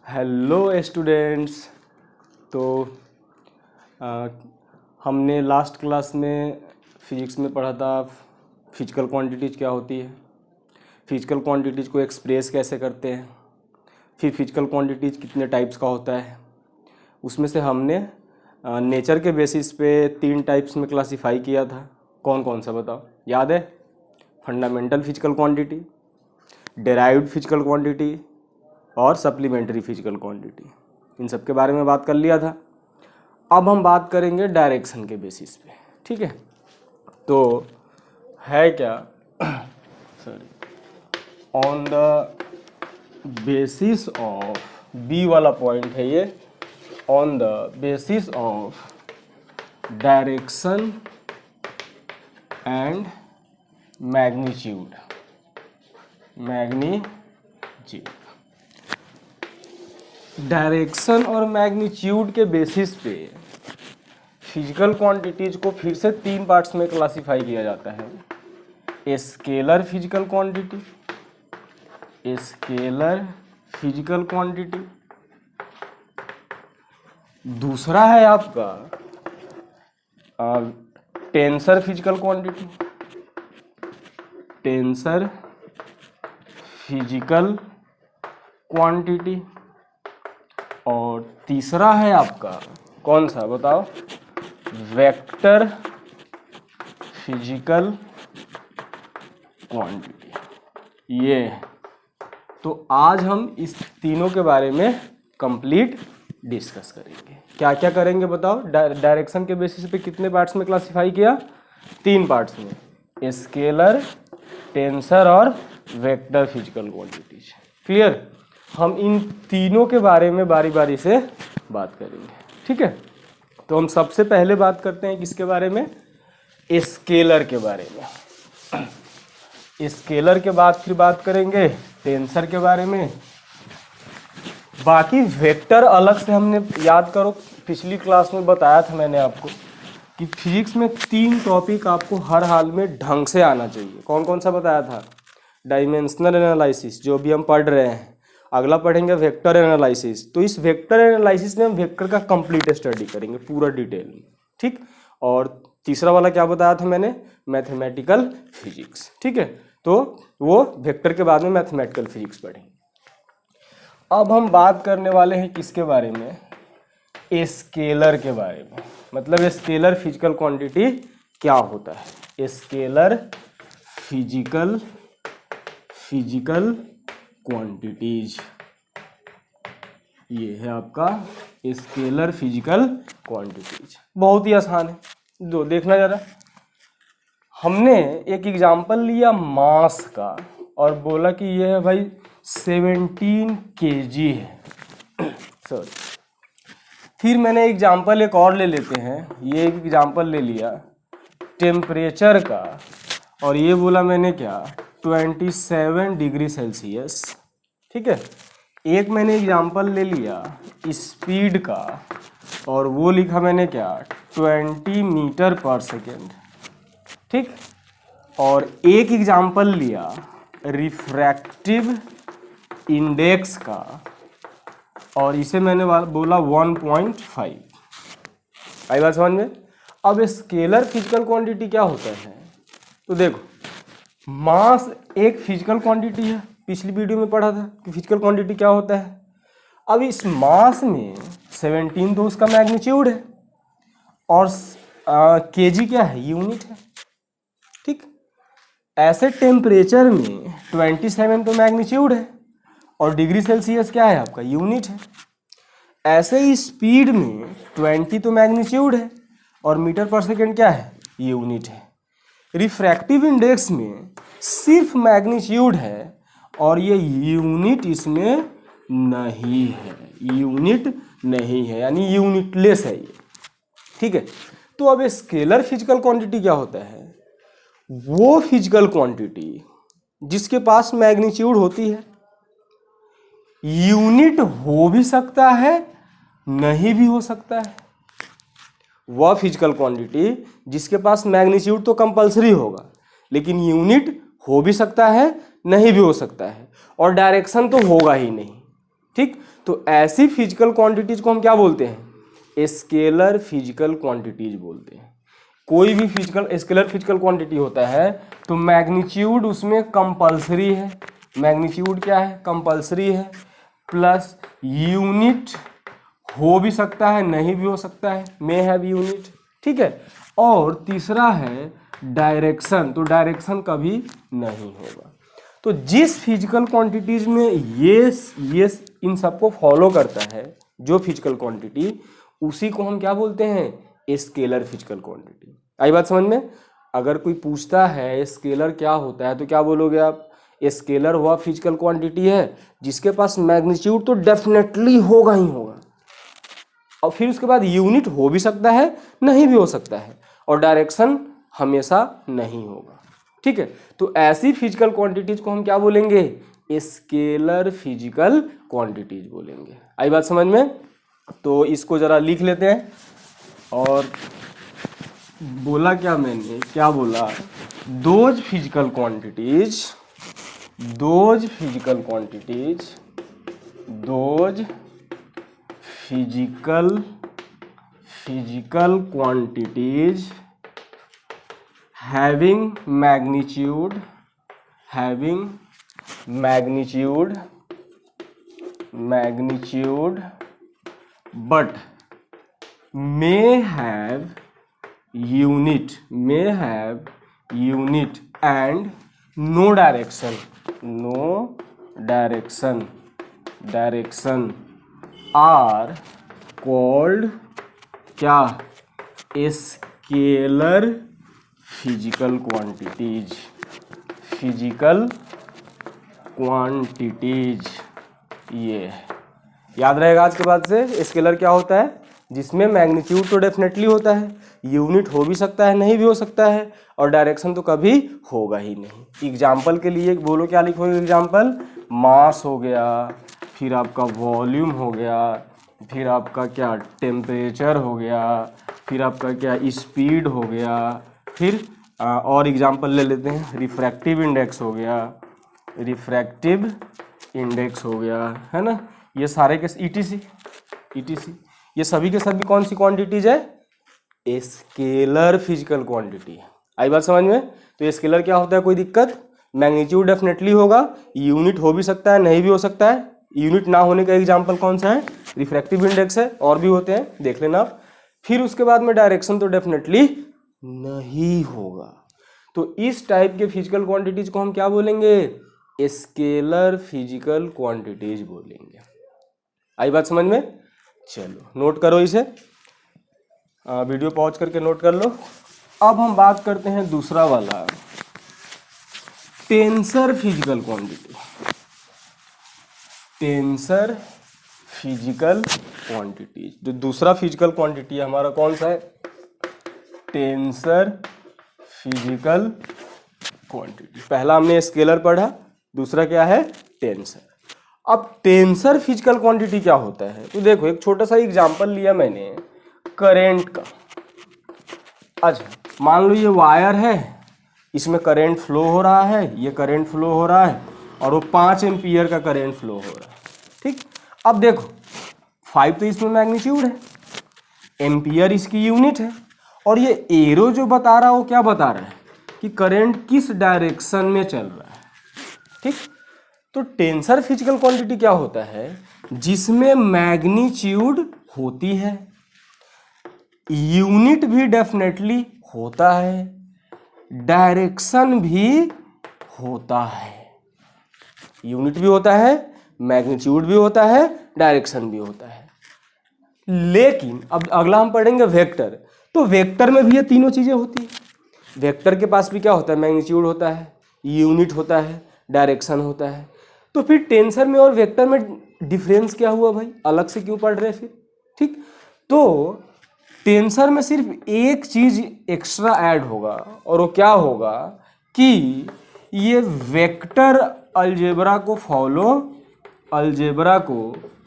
Hello students. तो हमने last class में फिजिक्स में पढ़ा था फिजिकल क्वांटिटीज़ क्या होती है, फिजिकल क्वांटिटीज़ को एक्सप्रेस कैसे करते हैं, फिर फिजिकल क्वांटिटीज़ कितने टाइप्स का होता है। उसमें से हमने नेचर के बेसिस पे 3 टाइप्स में क्लासिफाई किया था। कौन कौन सा बताओ, याद है? Fundamental physical quantity, derived physical quantity और सप्लीमेंट्री फिजिकल क्वांटिटी। इन सब के बारे में बात कर लिया था। अब हम बात करेंगे डायरेक्शन के बेसिस पे, ठीक है? तो है क्या sorry, on the basis of, B वाला पॉइंट है ये, on the basis of direction and magnitude. Direction और मैग्नीट्यूड के बेसिस पे फिजिकल क्वांटिटीज को फिर से 3 पार्ट्स में क्लासिफाई किया जाता है। स्केलर फिजिकल क्वांटिटी, दूसरा है आपका टेंसर फिजिकल क्वांटिटी, और तीसरा है आपका कौन सा बताओ, वेक्टर फिजिकल क्वांटिटी। ये तो आज हम इस तीनों के बारे में कंप्लीट डिस्कस करेंगे। क्या क्या करेंगे बताओ? डायरेक्शन के बेसिस पे कितने पार्ट्स में क्लासिफाई किया? 3 पार्ट्स में, स्केलर, टेंसर और वेक्टर फिजिकल क्वांटिटीज। क्लियर? हम इन तीनों के बारे में बारी बारी से बात करेंगे, ठीक है? तो हम सबसे पहले बात करते हैं किसके बारे में? स्केलर के बारे में। स्केलर के बाद फिर बात करेंगे टेंसर के बारे में। बाकी वेक्टर अलग से हमने, याद करो पिछली क्लास में बताया था मैंने आपको कि फिजिक्स में 3 टॉपिक आपको हर हाल में ढंग से आना चाहिए। कौन कौन सा बताया था? डायमेंशनल एनालिसिस, जो भी हम पढ़ रहे हैं। अगला पढ़ेंगे वेक्टर एनालिसिस। तो इस वेक्टर एनालिसिस में हम वेक्टर का कंप्लीट स्टडी करेंगे पूरा डिटेल में, ठीक? और तीसरा वाला क्या बताया था मैंने? मैथमेटिकल फिजिक्स, ठीक है? तो वो वेक्टर के बाद में मैथमेटिकल फिजिक्स पढ़ेंगे। अब हम बात करने वाले हैं किसके बारे में? स्केलर के बारे में। मतलब स्केलर फिजिकल क्वांटिटी क्या होता है? स्केलर फिजिकल क्वांटिटीज, ये है आपका स्केलर फिजिकल क्वांटिटीज। बहुत ही आसान है, दो देखना जरा। हमने एक एग्जांपल लिया मास का और बोला कि ये है भाई 17 kg है। सॉरी, फिर मैंने एग्जांपल एक और ले लेते हैं। ये एक एग्जांपल ले लिया टेम्परेचर का और ये बोला मैंने क्या, 27 डिग्री सेल्सियस, ठीक है? एक मैंने एग्जांपल ले लिया स्पीड का और वो लिखा मैंने क्या, 20 मीटर पर सेकेंड, ठीक? और एक एग्जांपल लिया रिफ्रैक्टिव इंडेक्स का और इसे मैंने बोला 1.5। आई बात समझ में? अब स्केलर फिजिकल क्वांटिटी क्या होता है? तो देखो, मास एक फिजिकल क्वांटिटी है। पिछली वीडियो में पढ़ा था कि फिजिकल क्वांटिटी क्या होता है। अब इस मास में 17 तो उसका मैग्नीट्यूड है और केजी क्या है? यूनिट है, ठीक? ऐसे टेम्परेचर में 27 तो मैग्नीट्यूड है और डिग्री सेल्सियस क्या है आपका? यूनिट है। ऐसे ही स्पीड में 20 तो मैग्नीट्यूड है और मीटर पर सेकेंड क्या है? यूनिट है। रिफ्रैक्टिव इंडेक्स में सिर्फ मैग्नीट्यूड है और ये यूनिट इसमें नहीं है, यानी यूनिटलेस है ये, ठीक है? तो अब स्केलर फिजिकल क्वांटिटी क्या होता है? वो फिजिकल क्वांटिटी जिसके पास मैग्नीट्यूड होती है, यूनिट हो भी सकता है, नहीं भी हो सकता है। वह फिजिकल क्वांटिटी जिसके पास मैग्नीट्यूड तो कंपलसरी होगा, लेकिन यूनिट हो भी सकता है, नहीं भी हो सकता है, और डायरेक्शन तो होगा ही नहीं। ठीक, तो ऐसी फिजिकल क्वांटिटीज को हम क्या बोलते हैं? स्केलर फिजिकल क्वांटिटीज बोलते हैं। कोई भी फिजिकल स्केलर फिजिकल क्वांटिटी होता है तो मैग्नीट्यूड उसमें कंपलसरी है। मैग्नीट्यूड क्या है? कंपलसरी है। प्लस यूनिट हो भी सकता है, नहीं भी हो सकता है, मे हैव यूनिट, ठीक है। और तीसरा है डायरेक्शन, तो डायरेक्शन कभी नहीं होगा। तो जिस फिजिकल क्वांटिटीज में ये इन सबको फॉलो करता है, जो फिजिकल क्वांटिटी, उसी को हम क्या बोलते हैं? Scalar physical quantity. आई बात समझ में? अगर कोई पूछता है स्केलर क्या होता है तो क्या बोलोगे आप? स्केलर वह फिजिकल क्वांटिटी है जिसके पास मैग्नीट्यूड तो डेफिनेटली होगा ही होगा, और फिर उसके बाद यूनिट हो भी सकता है, नहीं भी हो सकता है, और डायरेक्शन हमेशा नहीं होगा, ठीक है। तो ऐसी फिजिकल क्वांटिटीज को हम क्या बोलेंगे? स्केलर फिजिकल क्वांटिटीज बोलेंगे। आई बात समझ में? तो इसको जरा लिख लेते हैं। और बोला क्या मैंने, क्या बोला? Those physical quantities having magnitude but may have unit and no direction are called क्या? Scalar physical quantities. ये याद रहेगा आज के बाद से। स्केलर क्या होता है? जिसमें मैग्नीट्यूड तो डेफिनेटली होता है, यूनिट हो भी सकता है, नहीं भी हो सकता है, और डायरेक्शन तो कभी होगा ही नहीं। एग्जाम्पल के लिए बोलो, क्या लिखोगे? एग्जाम्पल मास हो गया, फिर आपका वॉल्यूम हो गया, फिर आपका क्या टेम्परेचर हो गया, फिर आपका क्या स्पीड हो गया, फिर और एग्जाम्पल ले लेते हैं, रिफ्रैक्टिव इंडेक्स हो गया, है ना। ये सारे के ईटीसी ये सभी के सभी कौन सी क्वांटिटीज है? Scalar physical quantity. आई बात समझ में? तो स्केलर क्या होता है? कोई दिक्कत? मैग्नीट्यूड डेफिनेटली होगा, यूनिट हो भी सकता है, नहीं भी हो सकता है। यूनिट ना होने का एग्जांपल कौन सा है? रिफ्रैक्टिव इंडेक्स है, और भी होते हैं, देख लेना आप। फिर उसके बाद में डायरेक्शन तो डेफिनेटली नहीं होगा। तो इस टाइप के फिजिकल क्वांटिटीज को हम क्या बोलेंगे? स्केलर फिजिकल क्वांटिटीज बोलेंगे। आई बात समझ में? चलो नोट करो इसे, वीडियो पॉज करके नोट कर लो। अब हम बात करते हैं दूसरा वाला, tensor physical quantity. Tensor physical quantities, जो दूसरा फिजिकल क्वांटिटी है हमारा, कौन सा है? Tensor physical quantity. पहला हमने स्केलर पढ़ा, दूसरा क्या है? टेंसर। अब टेंसर फिजिकल क्वांटिटी क्या होता है? तो देखो, एक छोटा सा एग्जांपल लिया मैंने करंट का। अच्छा, मान लो ये वायर है, इसमें करंट फ्लो हो रहा है, ये करंट फ्लो हो रहा है, और वो 5 एम्पियर का करंट फ्लो हो रहा है, ठीक। अब देखो, 5 तो इसमें मैग्नीट्यूड है, एम्पियर इसकी यूनिट है, और ये एरो जो बता रहा है वो क्या बता रहा है? कि करंट किस डायरेक्शन में चल रहा है, ठीक। तो टेंसर फिजिकल क्वांटिटी क्या होता है? जिसमें मैग्नीट्यूड होती है, यूनिट भी डेफिनेटली होता है, डायरेक्शन भी होता है। यूनिट भी होता है, मैग्नीट्यूड भी होता है, डायरेक्शन भी होता है। लेकिन अब अगला हम पढ़ेंगे वेक्टर। तो वेक्टर में भी ये तीनों चीजें होती है। वेक्टर के पास भी क्या होता है? मैग्नीट्यूड होता है, यूनिट होता है, डायरेक्शन होता है। तो फिर टेंसर में और वेक्टर में डिफरेंस क्या हुआ भाई? अलग से क्यों पढ़ रहे फिर, ठीक। तो टेंसर में सिर्फ एक चीज एक्स्ट्रा ऐड होगा, और वो क्या होगा? कि ये वेक्टर अलजेब्रा को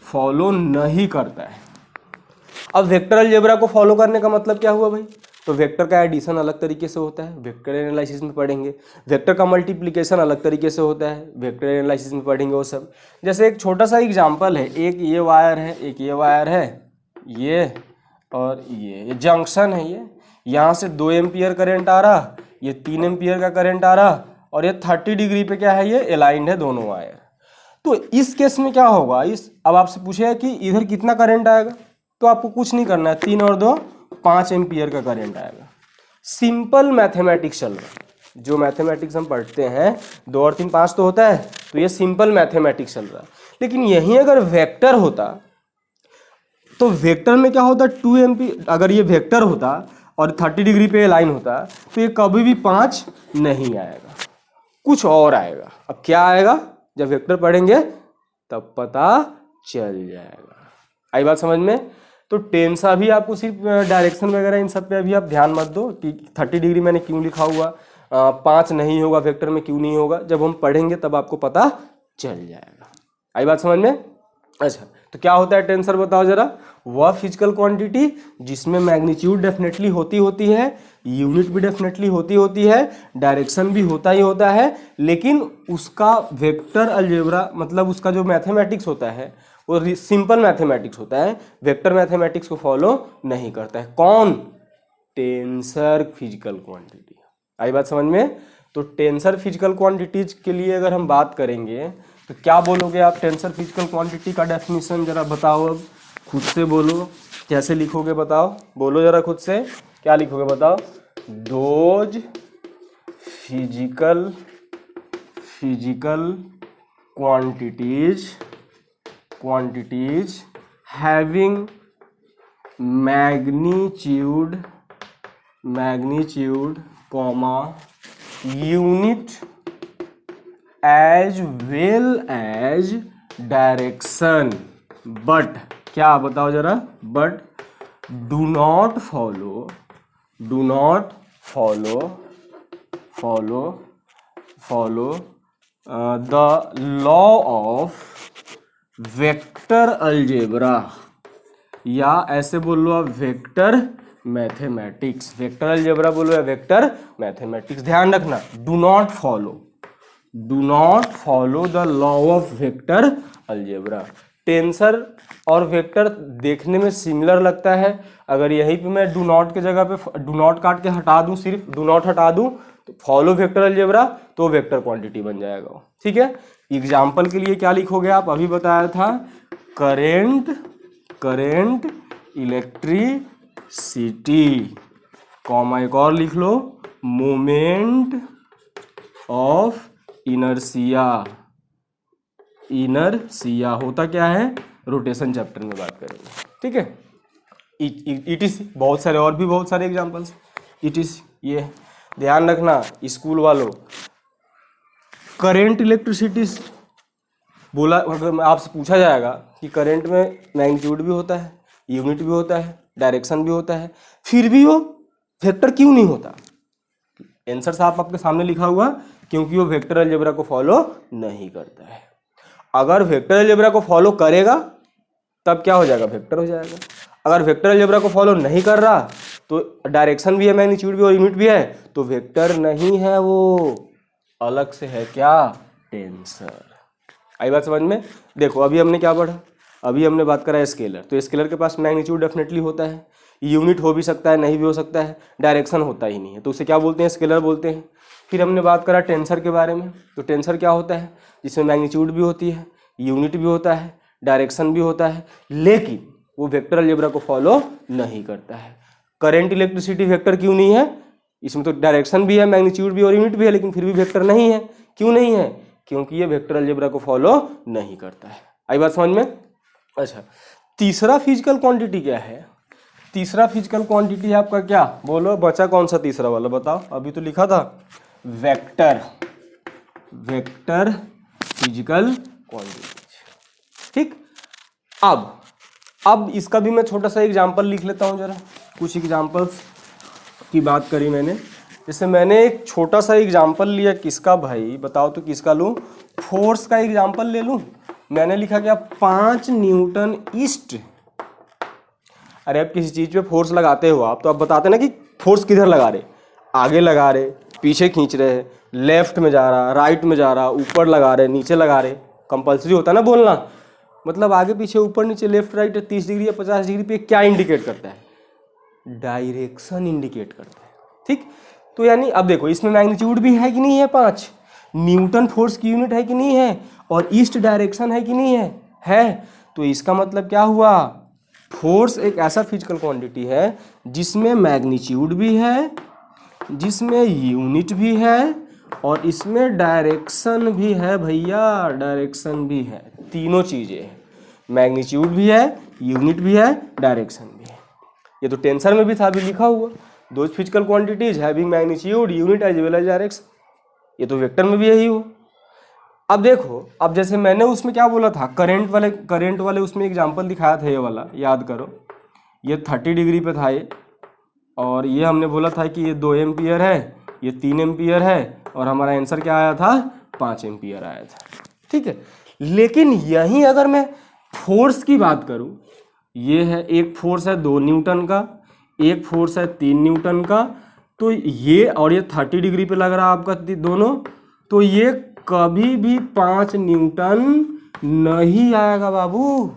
फॉलो नहीं करता है। अब वेक्टर अलजेब्रा को फॉलो करने का मतलब क्या हुआ भाई? तो वेक्टर का एडिशन अलग तरीके से होता है, वेक्टर एनालिसिस में पढ़ेंगे। वेक्टर का मल्टीप्लिकेशन अलग तरीके से होता है, वेक्टर एनालिसिस में पढ़ेंगे वो सब। जैसे एक छोटा सा एग्जांपल है, एक ये वायर है, एक ये वायर है, ये और ये जंक्शन है, ये यहाँ से 2 एम्पियर करंट आ रहा, ये 3 एम्पियर का करंट आ रहा, और ये 30 डिग्री पे क्या है, ये अलाइंड है दोनों वायर। तो इस केस में क्या होगा, अब आपसे पूछेगा कि इधर कितना करंट आएगा, तो आपको कुछ नहीं करना है, 3 और 2 5 एम्पियर का करंट आएगा। सिंपल मैथमेटिक्स चल रहा है, जो मैथमेटिक्स हम पढ़ते हैं 2 और 3 5 तो होता है, तो ये सिंपल मैथमेटिक्स चल रहा है। लेकिन यहीं अगर वेक्टर होता तो वेक्टर में क्या होता, 2 एम्पियर, अगर ये वेक्टर होता और 30 डिग्री पे लाइन होता तो ये कभी भी 5 नहीं आएगा, कुछ और आएगा। अब क्या आएगा, जब वेक्टर पढ़ेंगे तब पता चल जाएगा। आई बात समझ में। तो टेंसा भी आपको सिर्फ डायरेक्शन वगैरह इन सब पे अभी आप ध्यान मत दो कि 30 डिग्री मैंने क्यों लिखा हुआ, 5 नहीं होगा वेक्टर में, क्यों नहीं होगा, जब हम पढ़ेंगे तब आपको पता चल जाएगा। आई बात समझ में। अच्छा, तो क्या होता है टेंसर, बताओ जरा। वह फिजिकल क्वांटिटी जिसमें मैग्नीट्यूड डेफिनेटली होती है, यूनिट भी डेफिनेटली होती है, डायरेक्शन भी होता ही होता है, लेकिन उसका वेक्टर अलजेब्रा मतलब उसका जो मैथमेटिक्स होता है वो सिंपल मैथमेटिक्स होता है, वेक्टर मैथमेटिक्स को फॉलो नहीं करता है। कौन, टेंसर फिजिकल क्वांटिटी। आई बात समझ में। तो टेंसर फिजिकल क्वांटिटीज के लिए अगर हम बात करेंगे तो क्या बोलोगे आप, टेंसर फिजिकल क्वांटिटी का डेफिनेशन जरा बताओ, अब खुद से बोलो, कैसे लिखोगे बताओ, बोलो जरा खुद से, क्या लिखोगे बताओ। Those physical quantities having magnitude, comma, unit as well as direction, but क्या बताओ जरा, but do not follow the law of vector algebra, या ऐसे बोल लो आप वेक्टर मैथमेटिक्स। वेक्टर अलजेब्रा बोलो या वेक्टर मैथमेटिक्स, ध्यान रखना, do not follow the law of vector algebra. Tensor और वेक्टर देखने में सिमिलर लगता है, अगर यहीं पे मैं डू नॉट के जगह पे डू नॉट काट के हटा दूं, सिर्फ डू नॉट हटा दूं, तो फॉलो वेक्टर अलजेब्रा, तो वेक्टर क्वांटिटी बन जाएगा। ठीक है, एग्जाम्पल के लिए क्या लिखोगे आप, अभी बताया था, करेंट इलेक्ट्रिसिटी, कॉमा एक और लिख लो, मोमेंट ऑफ इनर्शिया होता क्या है, रोटेशन चैप्टर में बात करेंगे। ठीक है, ईटीसी, बहुत सारे और भी बहुत सारे एग्जांपल्स, ईटीसी, ये ध्यान रखना स्कूल वालों। करेंट इलेक्ट्रिसिटी बोला, अगर आपसे पूछा जाएगा कि करंट में मैग्नीट्यूड भी होता है, यूनिट भी होता है, डायरेक्शन भी होता है, फिर भी वो वेक्टर क्यों नहीं होता, आंसर साहब आपके सामने लिखा हुआ, क्योंकि वो वेक्टर अलजेब्रा को फॉलो नहीं करता है। अगर वेक्टर अलजेब्रा को फॉलो करेगा तब क्या हो जाएगा, वेक्टर हो जाएगा। अगर वेक्टर अलजेब्रा को फॉलो नहीं कर रहा तो डायरेक्शन भी है, मैग्नीट्यूड भी और यूनिट भी है, तो वेक्टर नहीं है, वो अलग से है, क्या, टेंसर। आई बात समझ में। देखो अभी हमने क्या पढ़ा, अभी हमने बात करा स्केलर, तो स्केलर के पास मैग्नीट्यूड डेफिनेटली होता है, यूनिट हो भी सकता है, नहीं भी हो सकता है, डायरेक्शन होता ही नहीं है, तो उसे क्या बोलते हैं, स्केलर बोलते हैं। फिर हमने बात करा टेंसर के बारे में, तो टेंसर क्या होता है, जिसमें मैग्नीट्यूड भी होती है, यूनिट भी होता है, डायरेक्शन भी होता है, लेकिन वो वेक्टर अलजेब्रा को फॉलो नहीं करता है। करंट इलेक्ट्रिसिटी वेक्टर क्यों नहीं है, इसमें तो डायरेक्शन भी है, मैग्नीट्यूड भी और यूनिट भी है, लेकिन फिर भी वेक्टर नहीं है। क्यों नहीं है, क्योंकि ये वेक्टर अलजेब्रा को फॉलो नहीं करता है। आई बात समझ में। अच्छा, तीसरा फिजिकल क्वांटिटी क्या है, तीसरा फिजिकल क्वांटिटी आपका क्या, बोलो बचा कौन सा तीसरा वाला, बताओ, अभी तो लिखा था वेक्टर फिजिकल क्वांटिटी। ठीक, अब इसका भी मैं छोटा सा एग्जांपल लिख लेता हूं, जरा कुछ एग्जांपल्स की बात करी मैंने। जैसे मैंने एक छोटा सा एग्जांपल लिया, किसका भाई बताओ तो, किसका लूं, फोर्स का एग्जांपल ले लूं। मैंने लिखा क्या, 5 न्यूटन ईस्ट। अरे अब किसी चीज पे फोर्स लगाते हो आप, तो आप बताते ना कि फोर्स किधर लगा रहे, आगे लगा रहे, पीछे खींच रहे हैं, लेफ्ट में जा रहा, राइट में जा रहा, ऊपर लगा रहे, नीचे लगा रहे, कंपल्सरी होता है ना बोलना, मतलब आगे पीछे ऊपर नीचे लेफ्ट राइट 30 डिग्री या 50 डिग्री पे क्या इंडिकेट करता है, डायरेक्शन इंडिकेट करता है। ठीक, तो यानी अब देखो इसमें मैग्नीट्यूड भी है कि नहीं है, 5 न्यूटन फोर्स की यूनिट है कि नहीं है, और ईस्ट डायरेक्शन है कि नहीं है। तो इसका मतलब क्या हुआ, फोर्स एक ऐसा फिजिकल क्वांटिटी है जिसमें मैग्नीट्यूड भी है, जिसमें यूनिट भी है, और इसमें डायरेक्शन भी है भैया, डायरेक्शन भी है, तीनों चीजें हैं, मैग्नीट्यूड भी है, यूनिट भी है, डायरेक्शन भी है। ये तो टेंसर में भी था, अभी लिखा हुआ, दो physical quantities having magnitude unit as well as direction, ये तो वेक्टर में भी यही हो। अब देखो, अब जैसे मैंने उसमें क्या बोला था, करंट वाले उसमें एग्जांपल दिखाया था, ये वाला याद करो, ये 30 डिग्री पे था ये, और ये हमने बोला था कि ये 2 एम्पियर है, ये 3 एम्पियर है, और हमारा आंसर क्या आया था, 5 एम्पियर आया था। ठीक है, लेकिन यहीं अगर मैं फोर्स की बात करूं, ये है एक फोर्स है 2 न्यूटन का, एक फोर्स है 3 न्यूटन का, तो ये और ये 30 डिग्री पे लग रहा है आपका दोनों, तो ये कभी भी 5 न्यूटन नहीं आएगा बाबू,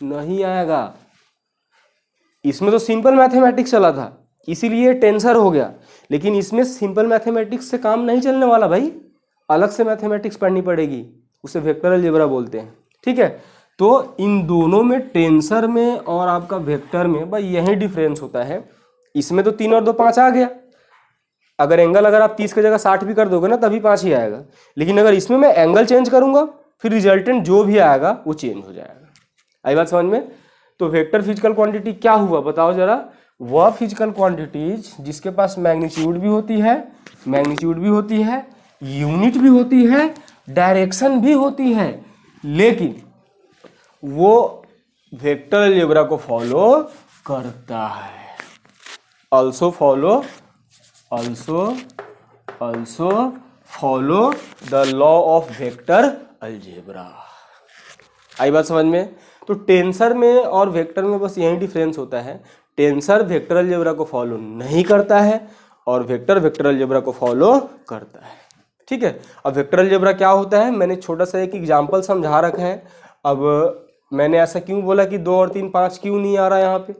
नहीं आएगा। इसमें तो सिंपल मैथमेटिक्स चला था इसीलिए टेंसर हो गया, लेकिन इसमें सिंपल मैथमेटिक्स से काम नहीं चलने वाला भाई, अलग से मैथमेटिक्स पढ़नी पड़ेगी, उसे वेक्टर अलजेब्रा बोलते हैं। ठीक है, तो इन दोनों में, टेंसर में और आपका वेक्टर में भाई यही डिफरेंस होता है। इसमें तो 3 और 2 5 आ गया, अगर आप 30 की जगह 60 भी कर दोगे ना तभी 5 ही आएगा, लेकिन अगर इसमें मैं एंगल चेंज करूंगा फिर रिजल्टेंट जो भी आएगा वो चेंज हो जाएगा। आई बात समझ में? तो वेक्टर फिजिकल क्वांटिटी क्या हुआ बताओ जरा, वह फिजिकल क्वांटिटीज जिसके पास मैग्नीट्यूड भी होती है, यूनिट भी होती है, डायरेक्शन भी होती है, लेकिन वो वेक्टर अलजेब्रा को फॉलो करता है, also follow the law of vector algebra। आई बात समझ में? तो टेंसर में और वेक्टर में बस यही डिफरेंस होता है, टेंसर वेक्टर अलजेब्रा को फॉलो नहीं करता है और वेक्टर अलजेब्रा को फॉलो करता है। ठीक है, अब वेक्टर अलजेब्रा क्या होता है, मैंने छोटा सा एक एग्जांपल समझा रखा है। अब मैंने ऐसा क्यों बोला कि 2 और 3 5 क्यों नहीं आ रहा है यहाँ पे,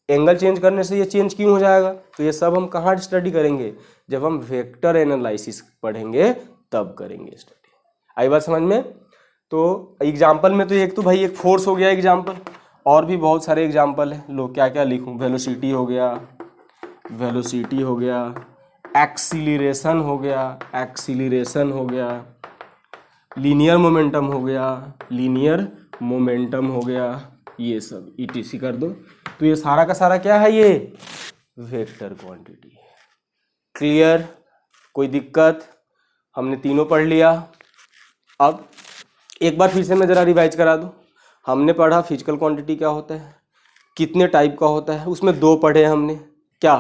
एंगल चेंज करने से ये चेंज क्यों हो जाएगा, तो ये सब हम कहाँ स्टडी करेंगे, जब हम वेक्टर एनालिसिस पढ़ेंगे तब करेंगे स्टडी। आई बात समझ में? तो एग्जाम्पल में तो एक तो भाई एक फोर्स हो गया एग्जाम्पल, और भी बहुत सारे एग्जाम्पल है, लो क्या क्या लिखूं, वेलोसिटी हो गया, एक्सीलरेशन हो गया, लीनियर मोमेंटम हो गया, ये सब ETC कर दो। तो ये सारा का सारा क्या है, ये वेक्टर क्वांटिटी है। क्लियर? कोई दिक्कत? हमने तीनों पढ़ लिया। अब एक बार फिर से मैं जरा रिवाइज करा दूं। हमने पढ़ा फिजिकल क्वांटिटी क्या होता है, कितने टाइप का होता है, उसमें 2 पढ़े हमने, क्या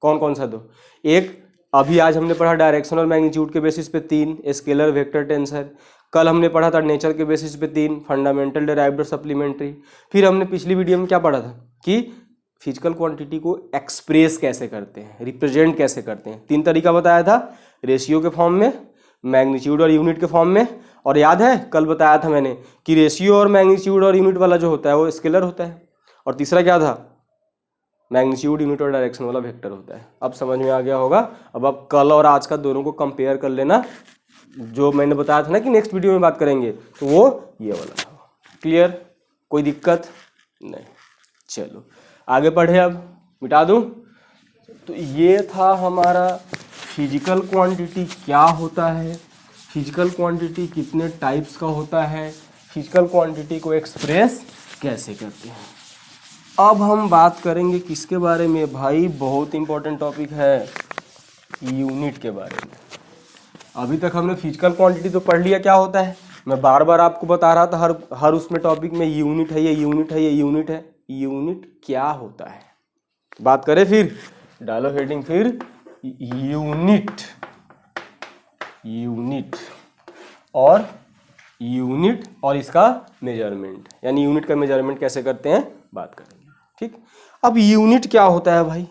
कौन कौन सा 2, एक अभी आज हमने पढ़ा डायरेक्शन और मैग्नीट्यूड के बेसिस पे 3 स्केलर वेक्टर टेंसर, कल हमने पढ़ा था नेचर के बेसिस पे 3 फंडामेंटल डेराइव्ड और सप्लीमेंट्री, फिर हमने पिछली वीडियो में क्या पढ़ा था कि फिजिकल क्वांटिटी को एक्सप्रेस कैसे करते हैं, रिप्रेजेंट कैसे करते हैं, 3 तरीका बताया था, रेशियो के फॉर्म में, मैग्नीट्यूड और यूनिट के फॉर्म में, और याद है कल बताया था मैंने कि रेशियो और मैग्नीट्यूड और यूनिट वाला जो होता है वो स्केलर होता है, और तीसरा क्या था, मैग्नीट्यूड यूनिट और डायरेक्शन वाला वेक्टर होता है। अब समझ में आ गया होगा। अब आप कल और आज का दोनों को कंपेयर कर लेना, जो मैंने बताया था ना कि नेक्स्ट वीडियो में बात करेंगे, तो वो ये वाला था। क्लियर? कोई दिक्कत नहीं? चलो आगे पढ़े, अब मिटा दूं। तो ये था हमारा फिजिकल क्वांटिटी क्या होता है, फिजिकल क्वांटिटी कितने टाइप्स का होता है, फिजिकल क्वांटिटी को एक्सप्रेस कैसे करते हैं। अब हम बात करेंगे किसके बारे में भाई, बहुत इंपॉर्टेंट टॉपिक है, यूनिट के बारे में। अभी तक हमने फिजिकल क्वांटिटी तो पढ़ लिया क्या होता है, मैं बार बार आपको बता रहा था हर उसमें टॉपिक में यूनिट है, ये यूनिट है, ये यूनिट है। यूनिट क्या होता है बात करें, फिर डालो हेडिंग, फिर यूनिट और इसका मेजरमेंट, यानी यूनिट का मेजरमेंट कैसे करते हैं बात करेंगे। ठीक, अब यूनिट क्या होता है भाई,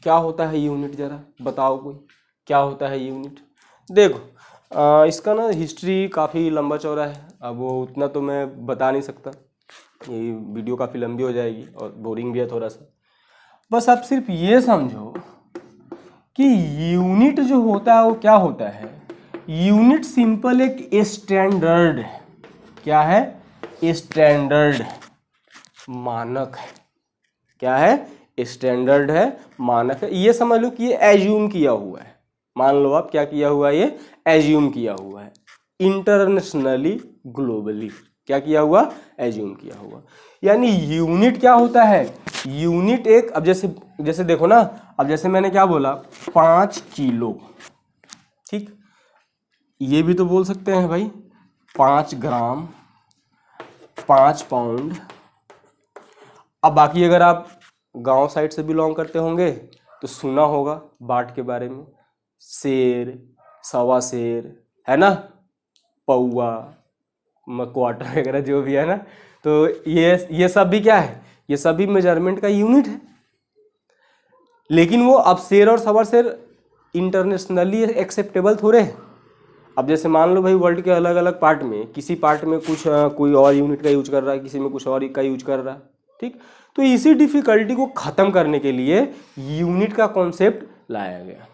क्या होता है यूनिट, जरा बताओ कोई, क्या होता है यूनिट? देखो इसका ना हिस्ट्री काफ़ी लंबा चौड़ा है, अब वो उतना तो मैं बता नहीं सकता, ये वीडियो काफ़ी लंबी हो जाएगी और बोरिंग भी है थोड़ा सा। बस आप सिर्फ ये समझो कि यूनिट जो होता है वो क्या होता है। यूनिट सिंपल एक स्टैंडर्ड है। क्या है? स्टैंडर्ड है, मानक है। क्या है? स्टैंडर्ड है, मानक है। ये समझ लो कि ये एज्यूम किया हुआ है। मान लो आप क्या किया हुआ है, ये एज्यूम किया हुआ है इंटरनेशनली, ग्लोबली। क्या किया हुआ? एज्यूम किया हुआ। यानी यूनिट क्या होता है? यूनिट एक, अब जैसे देखो ना, अब जैसे मैंने क्या बोला, 5 किलो, ठीक, ये भी तो बोल सकते हैं भाई 5 ग्राम, 5 पाउंड। अब बाकी अगर आप गांव साइड से बिलोंग करते होंगे तो सुना होगा बाट के बारे में, शेर, सवा शेर, है ना, पौआ, क्वार्टर वगैरह जो भी है ना, तो ये सब भी क्या है? ये सभी मेजरमेंट का यूनिट है। लेकिन वो अब शेर और सवा शेर इंटरनेशनली एक्सेप्टेबल थोड़े हैं। अब जैसे मान लो भाई वर्ल्ड के अलग अलग पार्ट में, किसी पार्ट में कुछ कोई और यूनिट का यूज कर रहा है, किसी में कुछ और का यूज कर रहा है, ठीक। तो इसी डिफिकल्टी को खत्म करने के लिए यूनिट का कॉन्सेप्ट लाया गया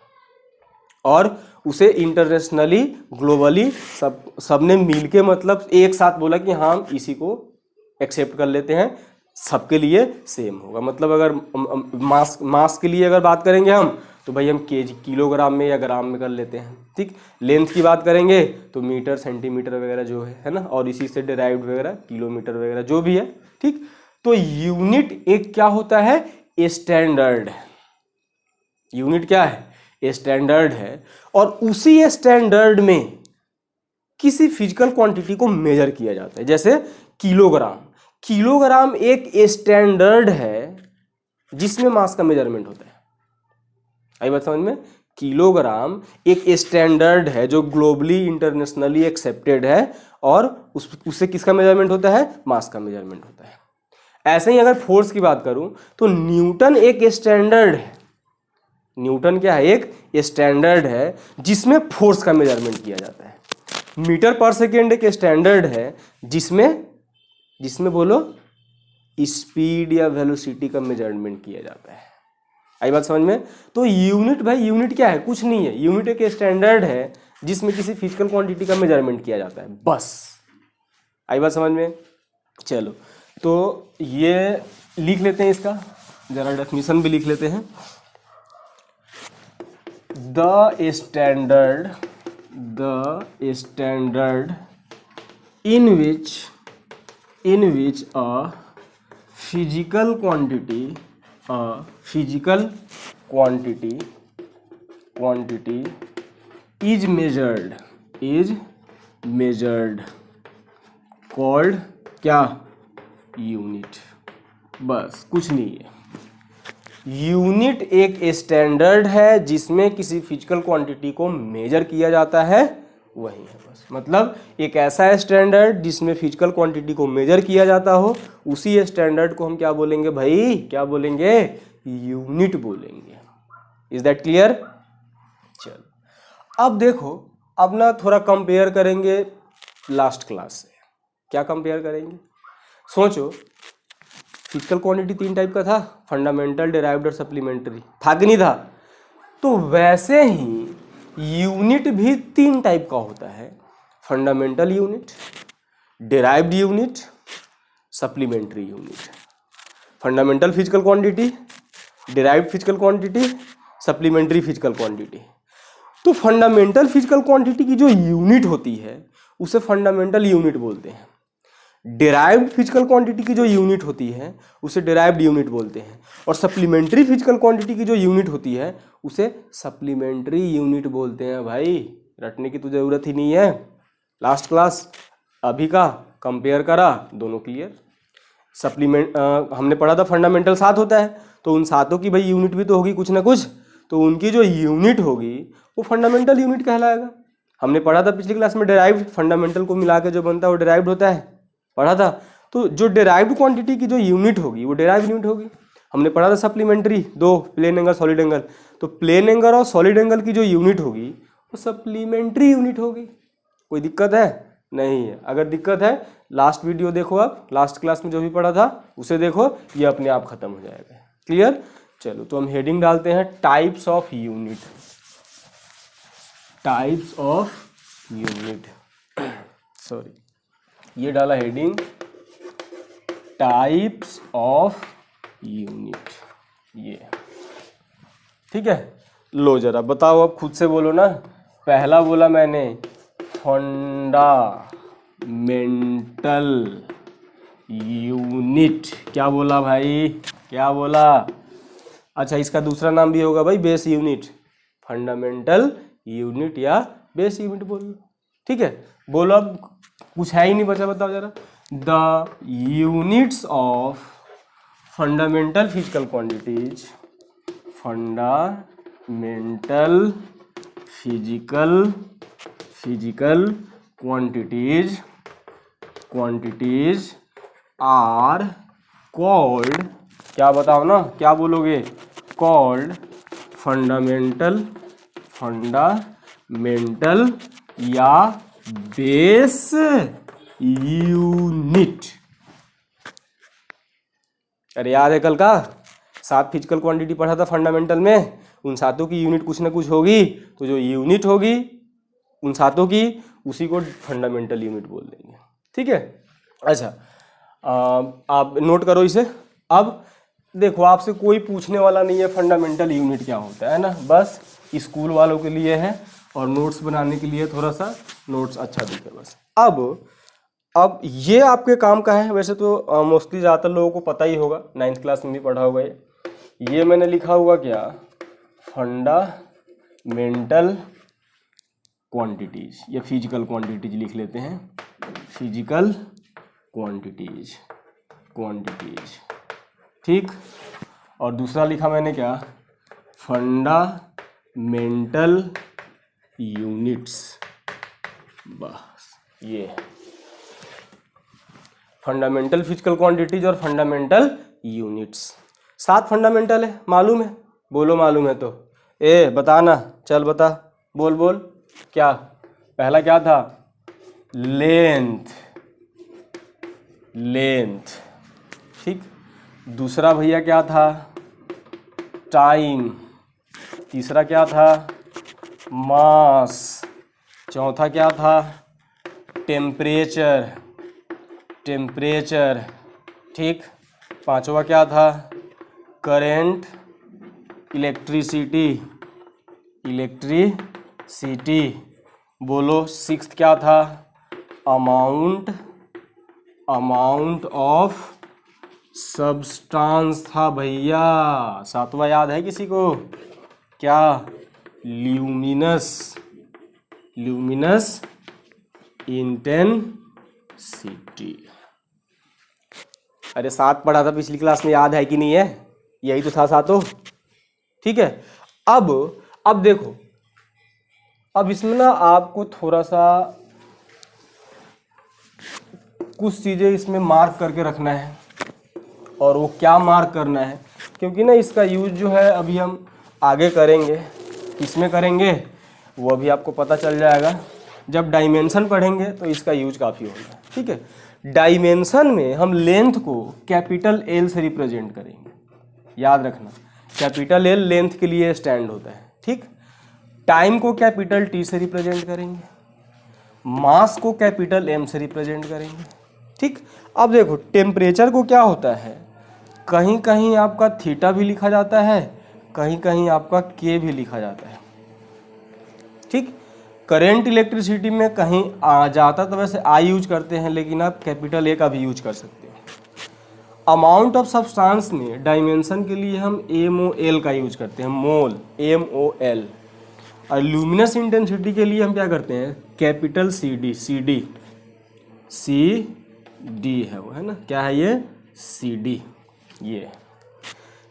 और उसे इंटरनेशनली, ग्लोबली सबने मिलके मतलब एक साथ बोला कि हाँ इसी को एक्सेप्ट कर लेते हैं, सबके लिए सेम होगा। मतलब अगर मास के लिए अगर बात करेंगे हम, तो भाई हम केजी, किलोग्राम में या ग्राम में कर लेते हैं, ठीक। लेंथ की बात करेंगे तो मीटर, सेंटीमीटर वगैरह जो है ना, और इसी से डिराइव्ड वगैरह किलोमीटर वगैरह जो भी है, ठीक। तो यूनिट एक क्या होता है? स्टैंडर्ड। यूनिट क्या है? स्टैंडर्ड है। और उसी स्टैंडर्ड में किसी फिजिकल क्वांटिटी को मेजर किया जाता है। जैसे किलोग्राम, किलोग्राम एक स्टैंडर्ड है जिसमें मास का मेजरमेंट होता है। आई बात समझ में? किलोग्राम एक स्टैंडर्ड है जो ग्लोबली, इंटरनेशनली एक्सेप्टेड है और उससे किसका मेजरमेंट होता है? मास का मेजरमेंट होता है। ऐसे ही अगर फोर्स की बात करूं तो न्यूटन एक स्टैंडर्ड है। न्यूटन क्या है? एक स्टैंडर्ड है जिसमें फोर्स का मेजरमेंट किया जाता है। मीटर पर सेकेंड एक स्टैंडर्ड है जिसमें बोलो स्पीड या वेलोसिटी का मेजरमेंट किया जाता है। आई बात समझ में? तो यूनिट भाई, यूनिट क्या है? कुछ नहीं है। यूनिट एक स्टैंडर्ड है जिसमें किसी फिजिकल क्वांटिटी का मेजरमेंट किया जाता है, बस। आई बात समझ में? चलो, तो ये लिख लेते हैं, इसका जरा डेफिनेशन भी लिख लेते हैं। The standard in which a physical quantity is measured called क्या? यूनिट। बस, कुछ नहीं है। यूनिट एक स्टैंडर्ड है जिसमें किसी फिजिकल क्वांटिटी को मेजर किया जाता है, वही है बस। मतलब एक ऐसा स्टैंडर्ड जिसमें फिजिकल क्वांटिटी को मेजर किया जाता हो, उसी स्टैंडर्ड को हम क्या बोलेंगे भाई? क्या बोलेंगे? यूनिट बोलेंगे। Is that clear? चलो, अब देखो, अब ना थोड़ा कंपेयर करेंगे लास्ट क्लास से। क्या कंपेयर करेंगे? सोचो, फिजिकल क्वांटिटी 3 टाइप का था, फंडामेंटल, डिराइव्ड और सप्लीमेंट्री, था कि नहीं था? तो वैसे ही यूनिट भी 3 टाइप का होता है, fundamental unit, derived unit, supplementary unit. Fundamental physical quantity, derived physical quantity, supplementary physical quantity. तो फंडामेंटल फिजिकल क्वांटिटी की जो यूनिट होती है उसे फंडामेंटल यूनिट बोलते हैं। डिराइव्ड फिजिकल क्वांटिटी की जो यूनिट होती है उसे डिराइव्ड यूनिट बोलते हैं। और सप्लीमेंट्री फिजिकल क्वांटिटी की जो यूनिट होती है उसे सप्लीमेंट्री यूनिट बोलते हैं। भाई रटने की तो जरूरत ही नहीं है। लास्ट क्लास अभी का कंपेयर करा, दोनों क्लियर। हमने पढ़ा था फंडामेंटल 7 होता है, तो उन 7 की भाई यूनिट भी तो होगी कुछ ना कुछ, तो उनकी जो यूनिट होगी वो फंडामेंटल यूनिट कहलाएगा। हमने पढ़ा था पिछली क्लास में डिराइव्ड, फंडामेंटल को मिला के जो बनता है वो डिराइव्ड होता है, पढ़ा था। तो जो डिराइव्ड क्वांटिटी की जो यूनिट होगी वो डिराइव्ड यूनिट होगी। हमने पढ़ा था सप्लीमेंट्री, दो, प्लेन एंगल सॉलिड एंगल। तो प्लेन एंगल और सॉलिड एंगल की जो यूनिट होगी वो सप्लीमेंट्री यूनिट होगी। कोई दिक्कत है? नहीं है। अगर दिक्कत है लास्ट वीडियो देखो, आप लास्ट क्लास में जो भी पढ़ा था उसे देखो, ये अपने आप खत्म हो जाएगा। क्लियर? चलो तो हम हेडिंग डालते हैं types of unit. Types of unit, sorry, ये डाला हेडिंग टाइप्स ऑफ यूनिट, ये ठीक है। लो जरा बताओ, अब खुद से बोलो ना। पहला बोला मैंने फंडामेंटल यूनिट, क्या बोला भाई, क्या बोला? अच्छा, इसका दूसरा नाम भी होगा भाई बेस यूनिट, फंडामेंटल यूनिट या बेस यूनिट बोल लो, ठीक है। बोलो, अब कुछ है ही नहीं बचा, बताओ जरा। The units of fundamental physical quantities, fundamental physical quantities are called, क्या बताओ ना, क्या बोलोगे? कॉल्ड फंडामेंटल या बेस यूनिट। अरे याद है कल का 7 फिजिकल क्वांटिटी पढ़ा था फंडामेंटल में, उन सातों की यूनिट कुछ ना कुछ होगी, तो जो यूनिट होगी उन सातों की, उसी को फंडामेंटल यूनिट बोल देंगे, ठीक है। अच्छा, आप नोट करो इसे। अब देखो, आपसे कोई पूछने वाला नहीं है फंडामेंटल यूनिट क्या होता है ना, बस स्कूल वालों के लिए है और नोट्स बनाने के लिए थोड़ा सा नोट्स अच्छा दिखे बस। अब ये आपके काम का है। वैसे तो मोस्टली ज़्यादातर लोगों को पता ही होगा, 9th क्लास में भी पढ़ा होगा ये मैंने लिखा हुआ क्या, फंडामेंटल क्वांटिटीज या फिजिकल क्वांटिटीज लिख लेते हैं, फिजिकल क्वांटिटीज, ठीक। और दूसरा लिखा मैंने क्या, फंडामेंटल यूनिट्स, बस ये फंडामेंटल फिजिकल क्वांटिटीज और फंडामेंटल यूनिट्स। 7 फंडामेंटल है, मालूम है? बोलो मालूम है तो बताना, चल बता, बोल क्या? पहला क्या था? लेंथ, ठीक। दूसरा भैया क्या था? टाइम। तीसरा क्या था? मास। चौथा क्या था? टेम्परेचर, ठीक। पांचवा क्या था? Current, electricity. बोलो। 6th क्या था? अमाउंट ऑफ सब्सटेंस था भैया। 7वां याद है किसी को? क्या? Luminous intensity. अरे 7 पढ़ा था पिछली क्लास में, याद है कि नहीं है? यही तो था 7, ठीक है। अब देखो, अब इसमें ना आपको थोड़ा सा कुछ चीज़ें इसमें मार्क करके रखना है, और वो क्या मार्क करना है, क्योंकि ना इसका यूज जो है अभी हम आगे करेंगे। किसमें करेंगे वो अभी आपको पता चल जाएगा। जब डायमेंशन पढ़ेंगे तो इसका यूज काफ़ी होगा, ठीक है। डायमेंशन में हम लेंथ को कैपिटल एल से रिप्रेजेंट करेंगे, याद रखना। कैपिटल एल लेंथ के लिए स्टैंड होता है, ठीक। टाइम को कैपिटल टी से रिप्रेजेंट करेंगे, मास को कैपिटल एम से रिप्रेजेंट करेंगे, ठीक। अब देखो, टेम्परेचर को क्या होता है, कहीं कहीं आपका थीटा भी लिखा जाता है, कहीं कहीं आपका के भी लिखा जाता है, ठीक। करंट इलेक्ट्रिसिटी में कहीं आ जाता तो वैसे आई यूज करते हैं, लेकिन आप कैपिटल ए का भी यूज कर सकते हो। अमाउंट ऑफ सब्सटेंस में डायमेंशन के लिए हम MOL का यूज करते हैं, मोल, MOL। और ल्यूमिनस इंटेंसिटी के लिए हम क्या करते हैं? कैपिटल CD है वो, है ना, क्या है ये? CD। ये